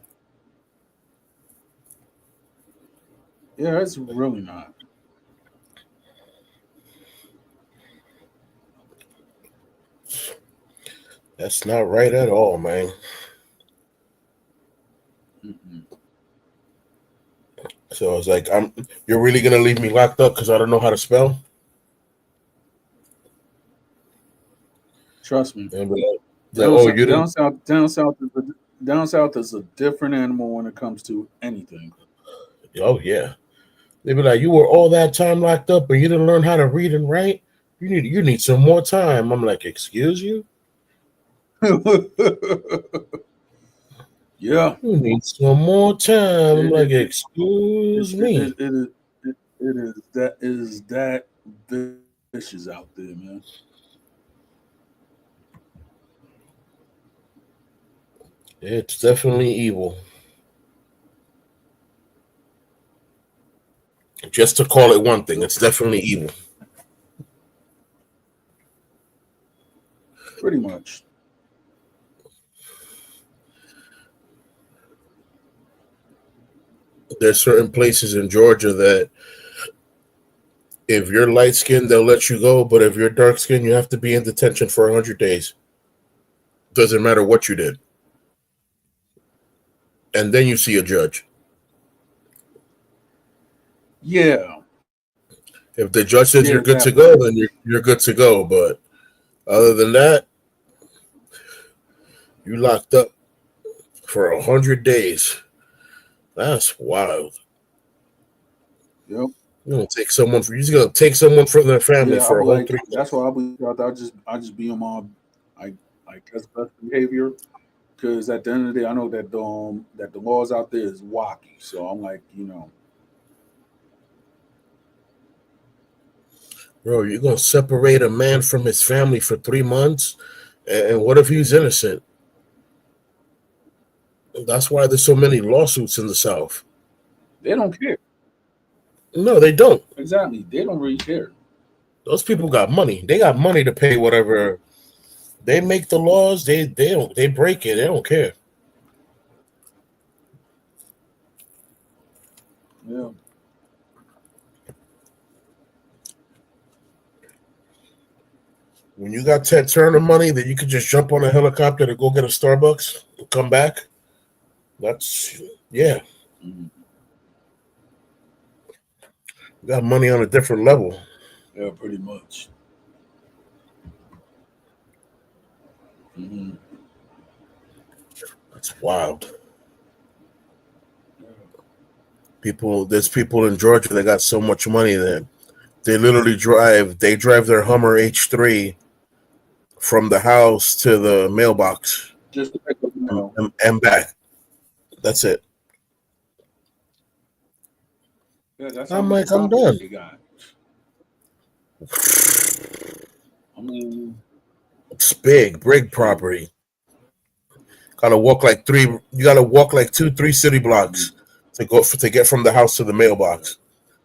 Yeah, it's really not.
That's not right at all, man.
Mm-mm.
So I was like, you're really gonna leave me locked up because I don't know how to spell?
Trust me.
And be like,
Down,
oh, you didn't.
down south is a different animal when it comes to anything.
Oh yeah. They'd be like, you were all that time locked up and you didn't learn how to read and write. You need some more time. I'm like, excuse you?
Yeah.
You need some more time. I'm
It,
like,
it, it,
excuse me.
it is that vicious out there, man.
It's definitely evil. Just to call it one thing, it's definitely evil.
Pretty much.
There's certain places in Georgia that if you're light skinned, they'll let you go. But if you're dark skinned, you have to be in detention for 100 days. Doesn't matter what you did. And then you see a judge.
Yeah.
If the judge says
Yeah,
you're good to
that
go,
part.
then you're good to go. But other than that, you locked up for 100 days. That's wild.
Yep.
You're just gonna take someone from their family
Yeah, I
for a
be
whole
like,
three
that's
months.
why I just be on my I guess best behavior because at the end of the day I know that the laws out there is wacky. So I'm like,
Bro, you're gonna separate a man from his family for 3 months? And what if he's innocent? That's why there's so many lawsuits in the South.
they don't care.
No, they don't.
Exactly. They don't really care.
Those people got money. They got money to pay whatever. They make the laws. They break it. They don't care.
Yeah.
When you got Ted Turner money, that you could just jump on a helicopter to go get a Starbucks and come back. That's yeah.
Mhm.
You got money on a different level.
Yeah, pretty much. Hmm.
That's wild. There's people in Georgia that got so much money that they literally drive their Hummer H3 from the house to the mailbox
Just to pick up,
and back. That's it.
yeah, that's how
I'm
much
like, I'm
property
done.
they got. I mean,
It's big
shoot.
property. You gotta walk like 2, 3 city
Mhm.
blocks to get from the house to the mailbox.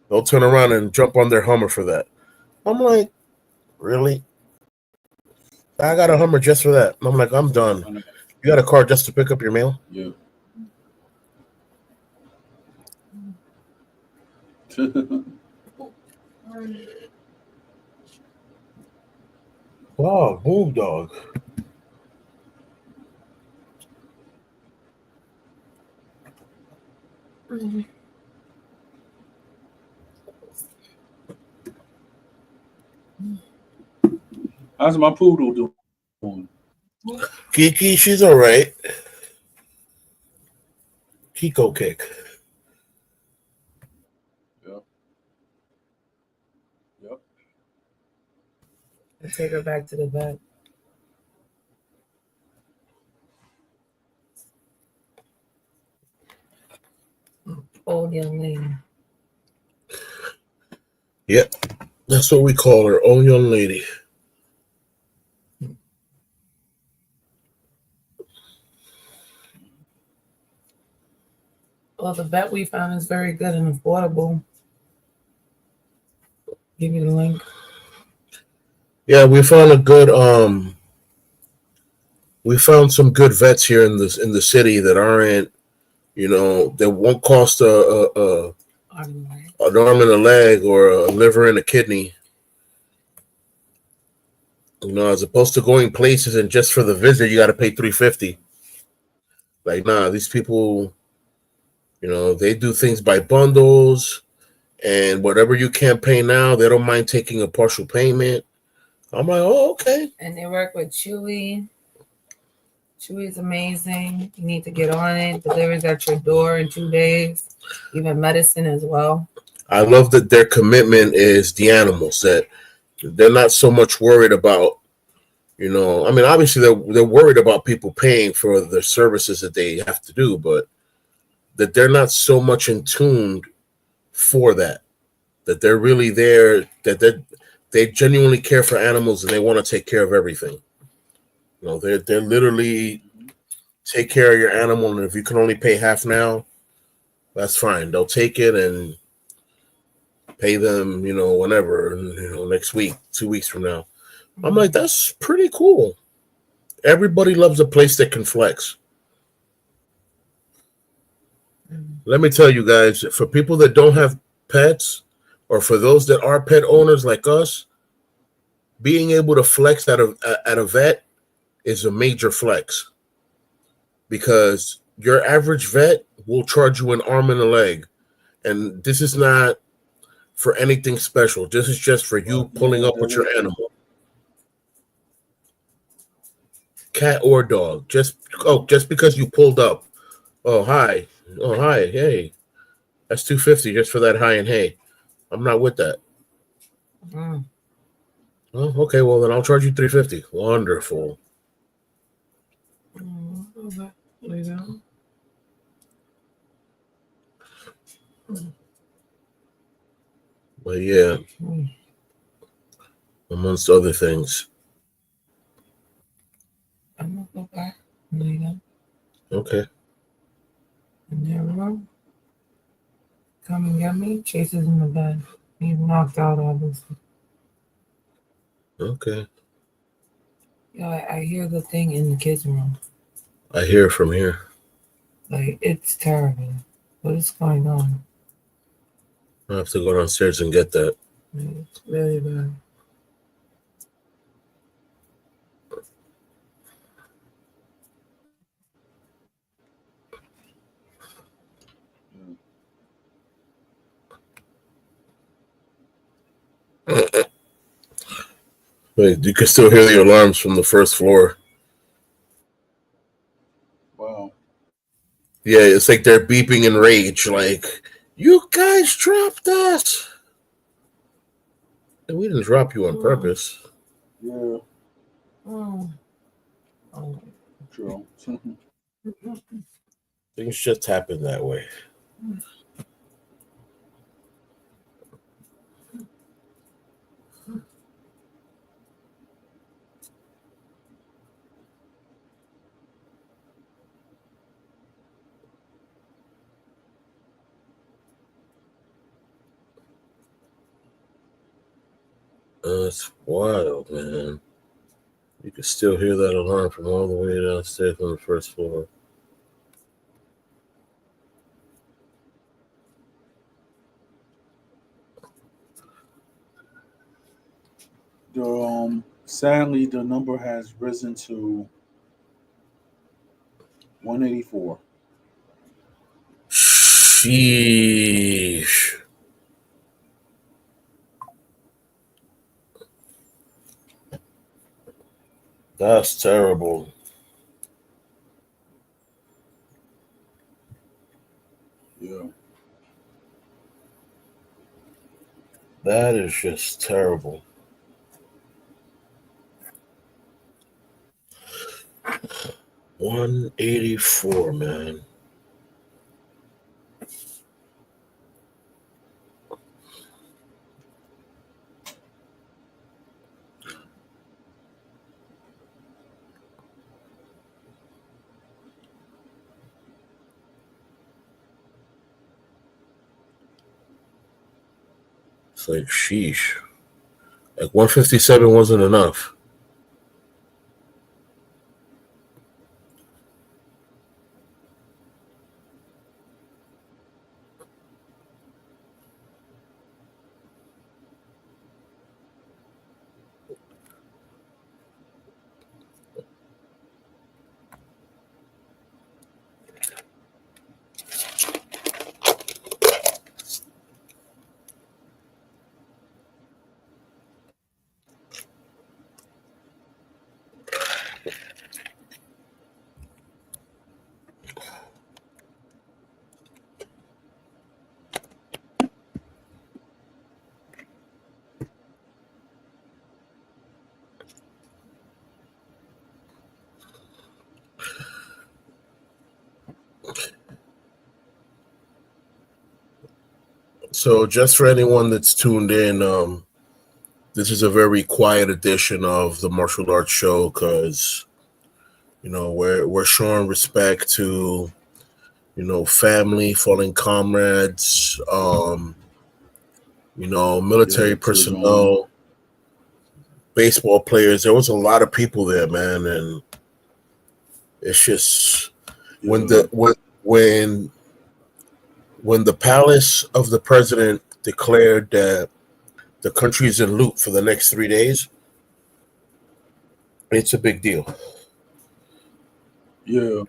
They'll turn around and jump on their Hummer for that. I'm like, really? I got a Hummer just for that. I'm like, I'm done.
I know.
You got a car just to pick up your mail?
Yeah.
Wow, move, dog.
How's my poodle doing?
Kiki, she's all right. Kiko kick.
Yep. Yep.
I take her back to the vet. Old young lady.
Yep, that's what we call her, old young lady.
Well, the vet we found is very good and affordable. Give you the link.
Yeah, we found a good we found some good vets here in the city that aren't, that won't cost an arm and a leg or a liver and a kidney. As opposed to going places and just for the visit you got to pay $350. Like, nah, these people, they do things by bundles, and whatever you can't pay now, they don't mind taking a partial payment. I'm like, oh, okay.
And they work with Chewy. Chewy is amazing. You need to get on it. Delivers at your door in 2 days. Even medicine as well.
I love that their commitment is the animals, that they're not so much worried about, obviously they're worried about people paying for the services that they have to do, but that they're not so much in tune for that they're really there, that they genuinely care for animals and they want to take care of everything. They're literally take care of your animal, and if you can only pay half now, that's fine. They'll take it and pay them, whenever, next week, 2 weeks from now. I'm like, that's pretty cool. Everybody loves a place that can flex. Let me tell you guys, for people that don't have pets, or for those that are pet owners like us, being able to flex at a vet is a major flex, because your average vet will charge you an arm and a leg, and this is not for anything special. This is just for you pulling up with your animal, cat or dog. Just because you pulled up. Oh hi, hey, that's $250 just for that hi and hey. I'm not with that. Oh, okay, well then I'll charge you $350. Wonderful. But yeah, amongst other things.
I'm gonna go back. Later.
Okay.
And there come and get me. Chases in the bed. He's knocked out, obviously.
Okay.
Yeah, I hear the thing in the kids' room.
I hear from here.
Like, it's terrible. What is going on?
I have to go downstairs and get that.
It's really bad.
Wait, you can still hear the alarms from the first floor.
Wow.
Yeah, it's like they're beeping in rage, like, you guys dropped us. And we didn't drop you on purpose.
Yeah.
Oh.
True.
Things just happen that way. That's wild, man. You can still hear that alarm from all the way downstairs on the first floor.
Sadly, the number has risen to 184.
Sheesh. That's terrible.
Yeah.
That is just terrible. 184, man. It's like sheesh. Like 157 wasn't enough. So just for anyone that's tuned in, this is a very quiet edition of the martial arts show because we're showing respect to family, fallen comrades, military
Yeah.
personnel, baseball players. There was a lot of people there, man, and it's just when
Yeah.
when the palace of the president declared that the country is in loot for the next 3 days, it's a big deal.
Yeah.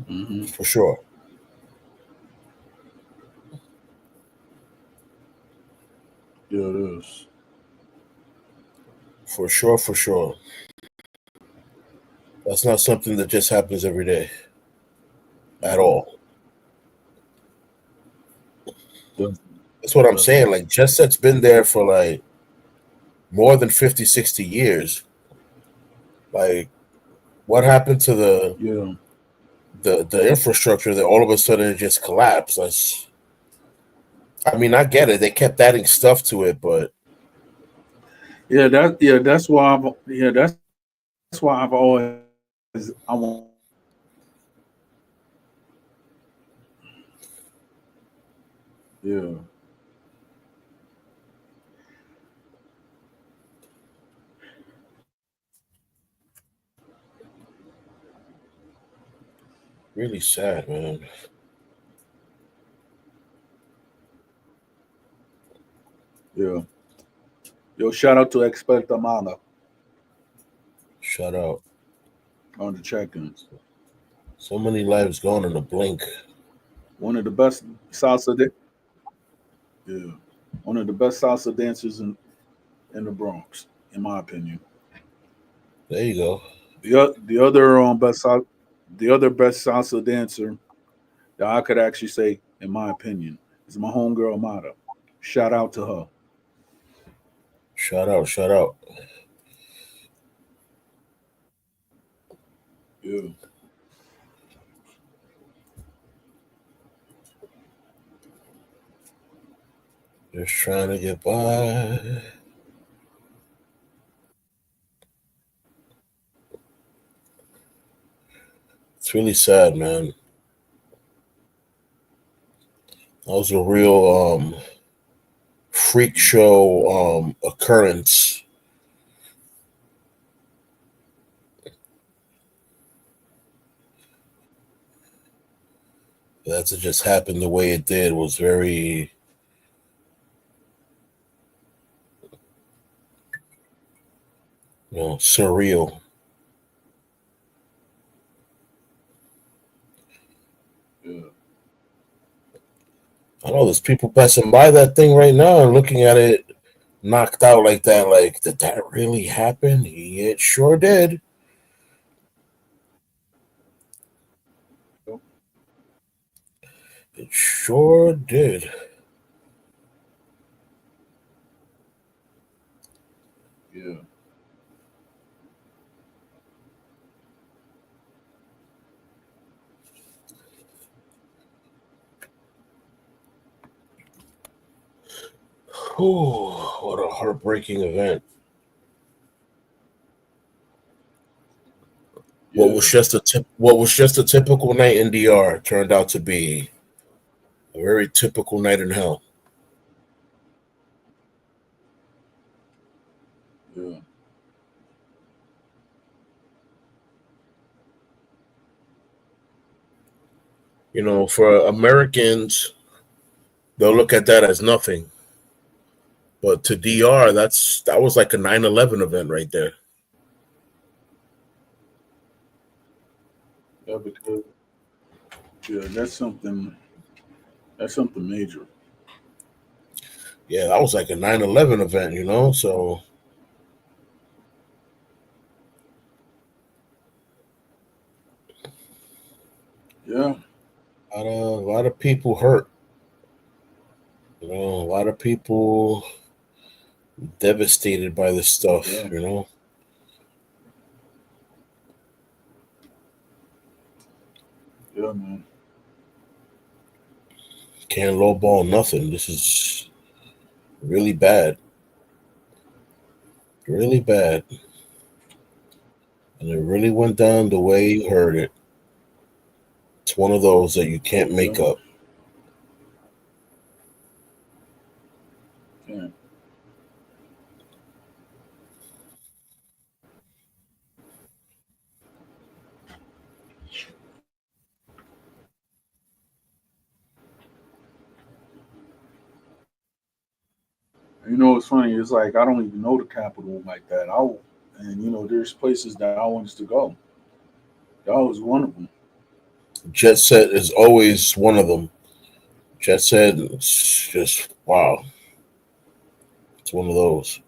Hmm.
For sure.
Yeah, it is.
For sure, for sure. That's not something that just happens every day at all.
Does-
That's what I'm
Doesn't.
saying. Like, Jet Set's been there for like more than 50, 60 years. Like, what happened to
Yeah.
the infrastructure that all of a sudden it just collapsed? I mean, I get it. They kept adding stuff to it, but
That's why that's why I've always I want. Yeah.
really sad, man.
Yeah. Yo, shout out to Expert Armando
Shout out.
on the check-ins.
So many lives gone in a blink.
One of the best salsa. Yeah. One of the best salsa dancers in the Bronx, in my opinion.
There you go.
The other the other best salsa dancer that I could actually say, in my opinion, is my homegirl Amada. Shout out to her.
Shout out, shout out.
Yeah.
Just trying to get by. It's really sad, man. That was a real freak show occurrence. That to just happen the way it did was very surreal.
Yeah.
I know there's people passing by that thing right now and looking at it knocked out like that. Like, did that really happen? Yeah, it sure did. It sure did.
Yeah.
Whew, what a heartbreaking event.
Yeah.
What was just a typical night in DR turned out to be a very typical night in hell.
Yeah.
You know, for Americans, they'll look at that as nothing. But to DR, that was like a 9/11 event right there.
Yeah. Because yeah, that's something major.
Yeah, that was like a 9/11 event, you know? So
Yeah.
a lot of people hurt. You know, a lot of people devastated by this stuff,
Yeah.
you know?
Yeah, man.
Can't lowball nothing. This is really bad. Really bad. And it really went down the way you heard it. It's one of those that you can't
Yeah.
make up.
Yeah. You know, it's funny. It's like I don't even know the capital like that. And there's places that I wanted to go. That was one of them.
Jet Set is always one of them. Jet Set is just wow. It's one of those.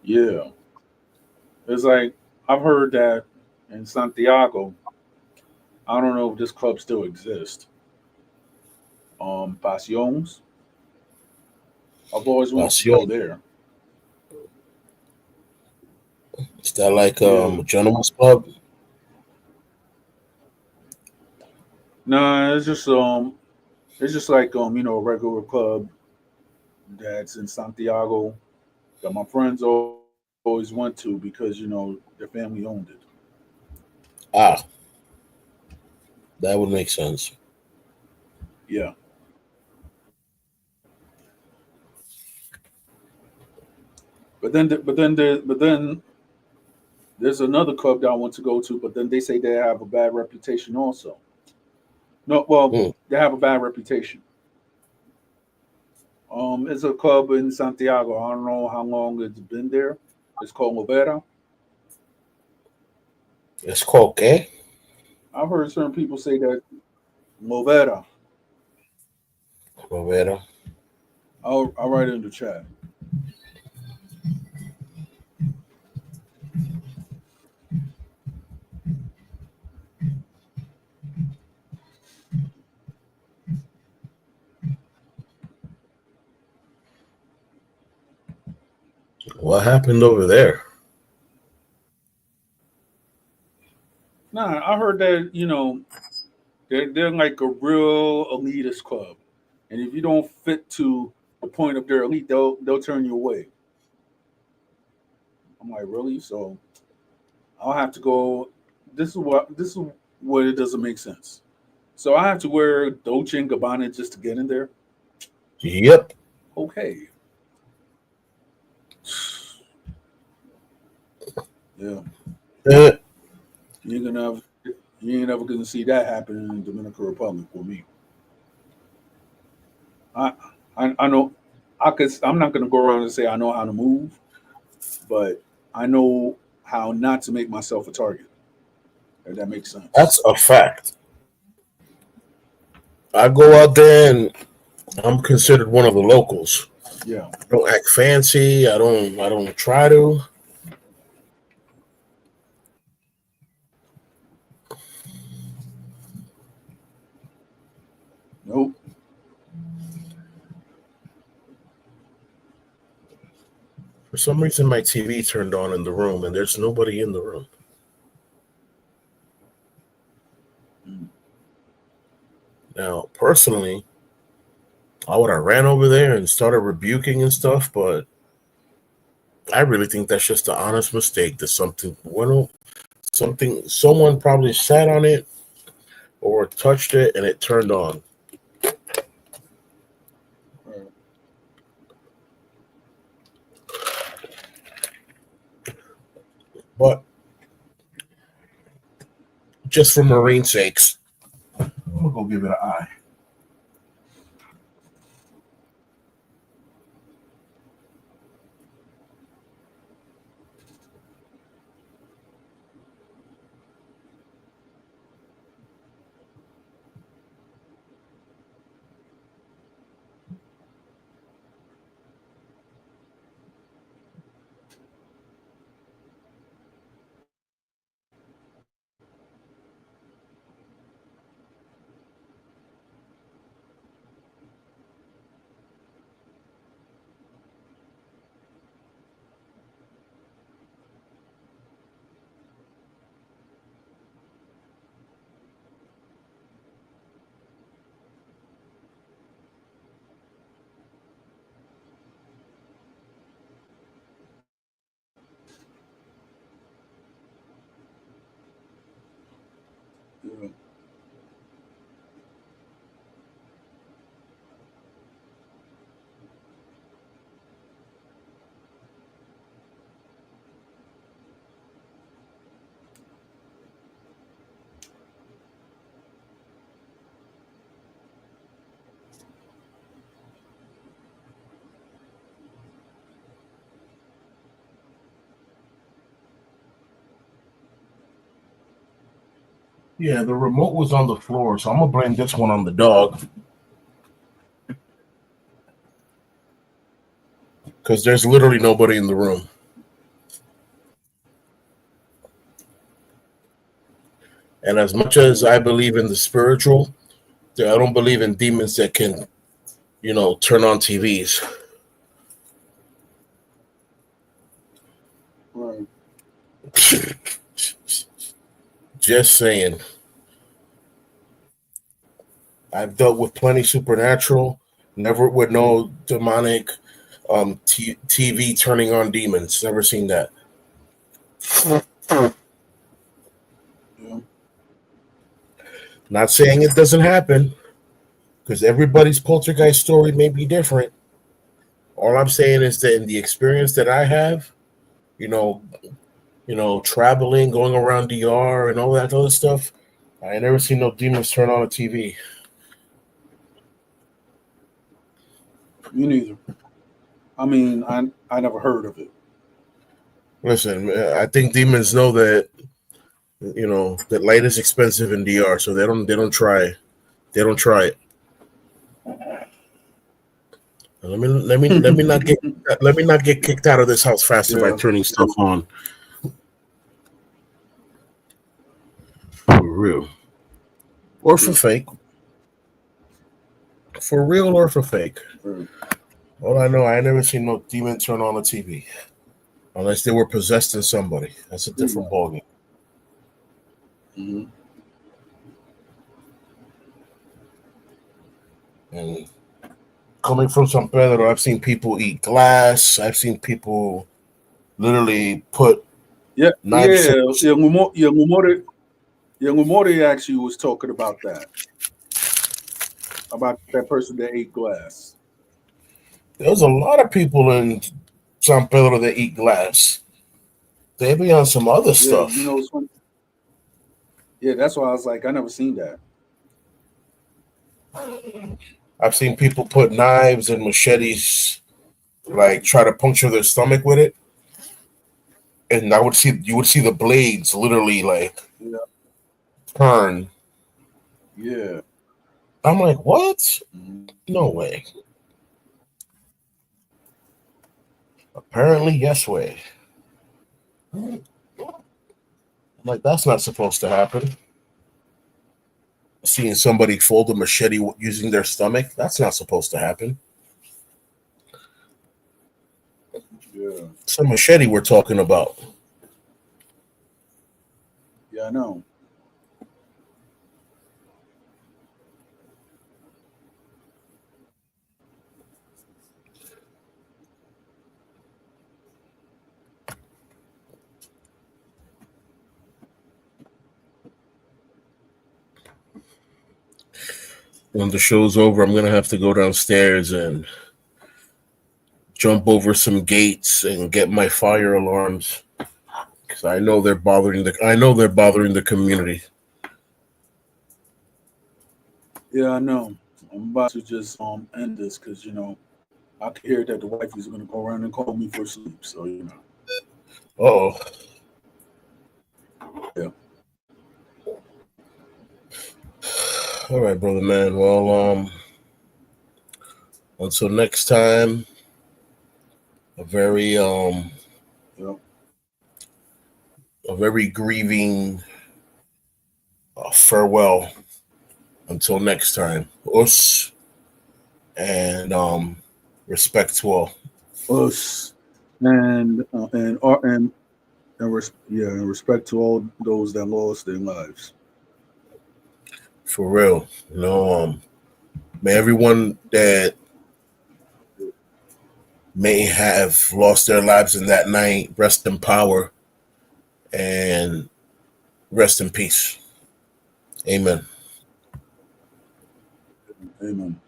Yeah. It's like I've heard that in Santiago. I don't know if this club still exists. Pasiones. I've always wanted to go
Pasión.
there.
Is that like
Yeah.
a gentleman's club?
Nah, it's just like a regular club that's in Santiago that my friends always went to because their family owned it.
Ah, that would make sense.
Yeah. But then there's another club that I want to go to, but then they say they have a bad reputation also. No, well,
Hmm.
they have a bad reputation. It's a club in Santiago. I don't know how long it's been there. It's called Movera.
It's called ¿qué?
I've heard certain people say that Movera.
Rivera.
I'll write it in the chat.
What happened over there?
Nah, I heard that they're like a real elitist club, and if you don't fit to the point of their elite, they'll turn you away. I'm like, really? So I'll have to go. This is what it doesn't make sense. So I have to wear Dolce and Gabbana just to get in there.
Yep.
Okay, yeah,
Eh,
you ain't gonna have, you ain't ever gonna see that happen in the Dominican Republic with me. I I know I'm not gonna go around and say I know how to move, but I know how not to make myself a target. If that makes sense.
That's a fact. I go out there and I'm considered one of the locals.
Yeah.
I don't act fancy. I don't try to.
Nope.
For some reason, my TV turned on in the room, and there's nobody in the room. Now, personally, I would have ran over there and started rebuking and stuff, but I really think that's just an honest mistake. That someone probably sat on it or touched it, and it turned on. But just for marine sakes, I'm gonna go give it an eye.
Yeah.
Yeah, the remote was on the floor, so I'm gonna blame this one on the dog. Because there's literally nobody in the room. And as much as I believe in the spiritual, I don't believe in demons that can, turn on TVs.
Right.
Just saying. I've dealt with plenty supernatural, never with no demonic TV turning on demons. Never seen that.
Yeah.
Not saying it doesn't happen, because everybody's poltergeist story may be different. All I'm saying is that in the experience that I have, traveling, going around DR and all that other stuff, I ain't never seen no demons turn on a TV.
Me neither. I mean, I never heard of it.
Listen, I think demons know that that light is expensive in DR, so they don't try. They don't try it. Let me not get kicked out of this house faster by turning stuff on. For real. Or for fake. For real or for fake. All I know, I ain't never seen no demon turn on a TV. Unless they were possessed in somebody. That's a different ballgame.
Mm-hmm.
And coming from San Pedro, I've seen people eat glass. I've seen people literally put knives.
Young Umori actually was talking about that. About that person that ate glass.
There's a lot of people in San Pedro that eat glass. They be on some other stuff.
It's funny. Yeah, that's why I was like, I never seen that.
I've seen people put knives and machetes, like try to puncture their stomach with it. and you would see the blades literally like
Yeah.
turn.
Yeah.
I'm like, what?
Mhm.
No way. Apparently, yes way. I'm like, that's not supposed to happen. Seeing somebody fold a machete using their stomach, that's not supposed to happen.
Yeah.
It's a machete we're talking about.
Yeah, I know.
When the show's over, I'm gonna have to go downstairs and jump over some gates and get my fire alarms because I know they're bothering the community.
Yeah, I know. I'm about to just end this because I can hear that the wife is gonna go around and call me for sleep. So
Oh,
yeah.
all right, brother man. Well, until next time, a very
Yeah.
a very grieving farewell. Until next time, us and respect to all.
Us and respect to all those that lost their lives.
For real. May everyone that may have lost their lives in that night rest in power and rest in peace. Amen.
Amen.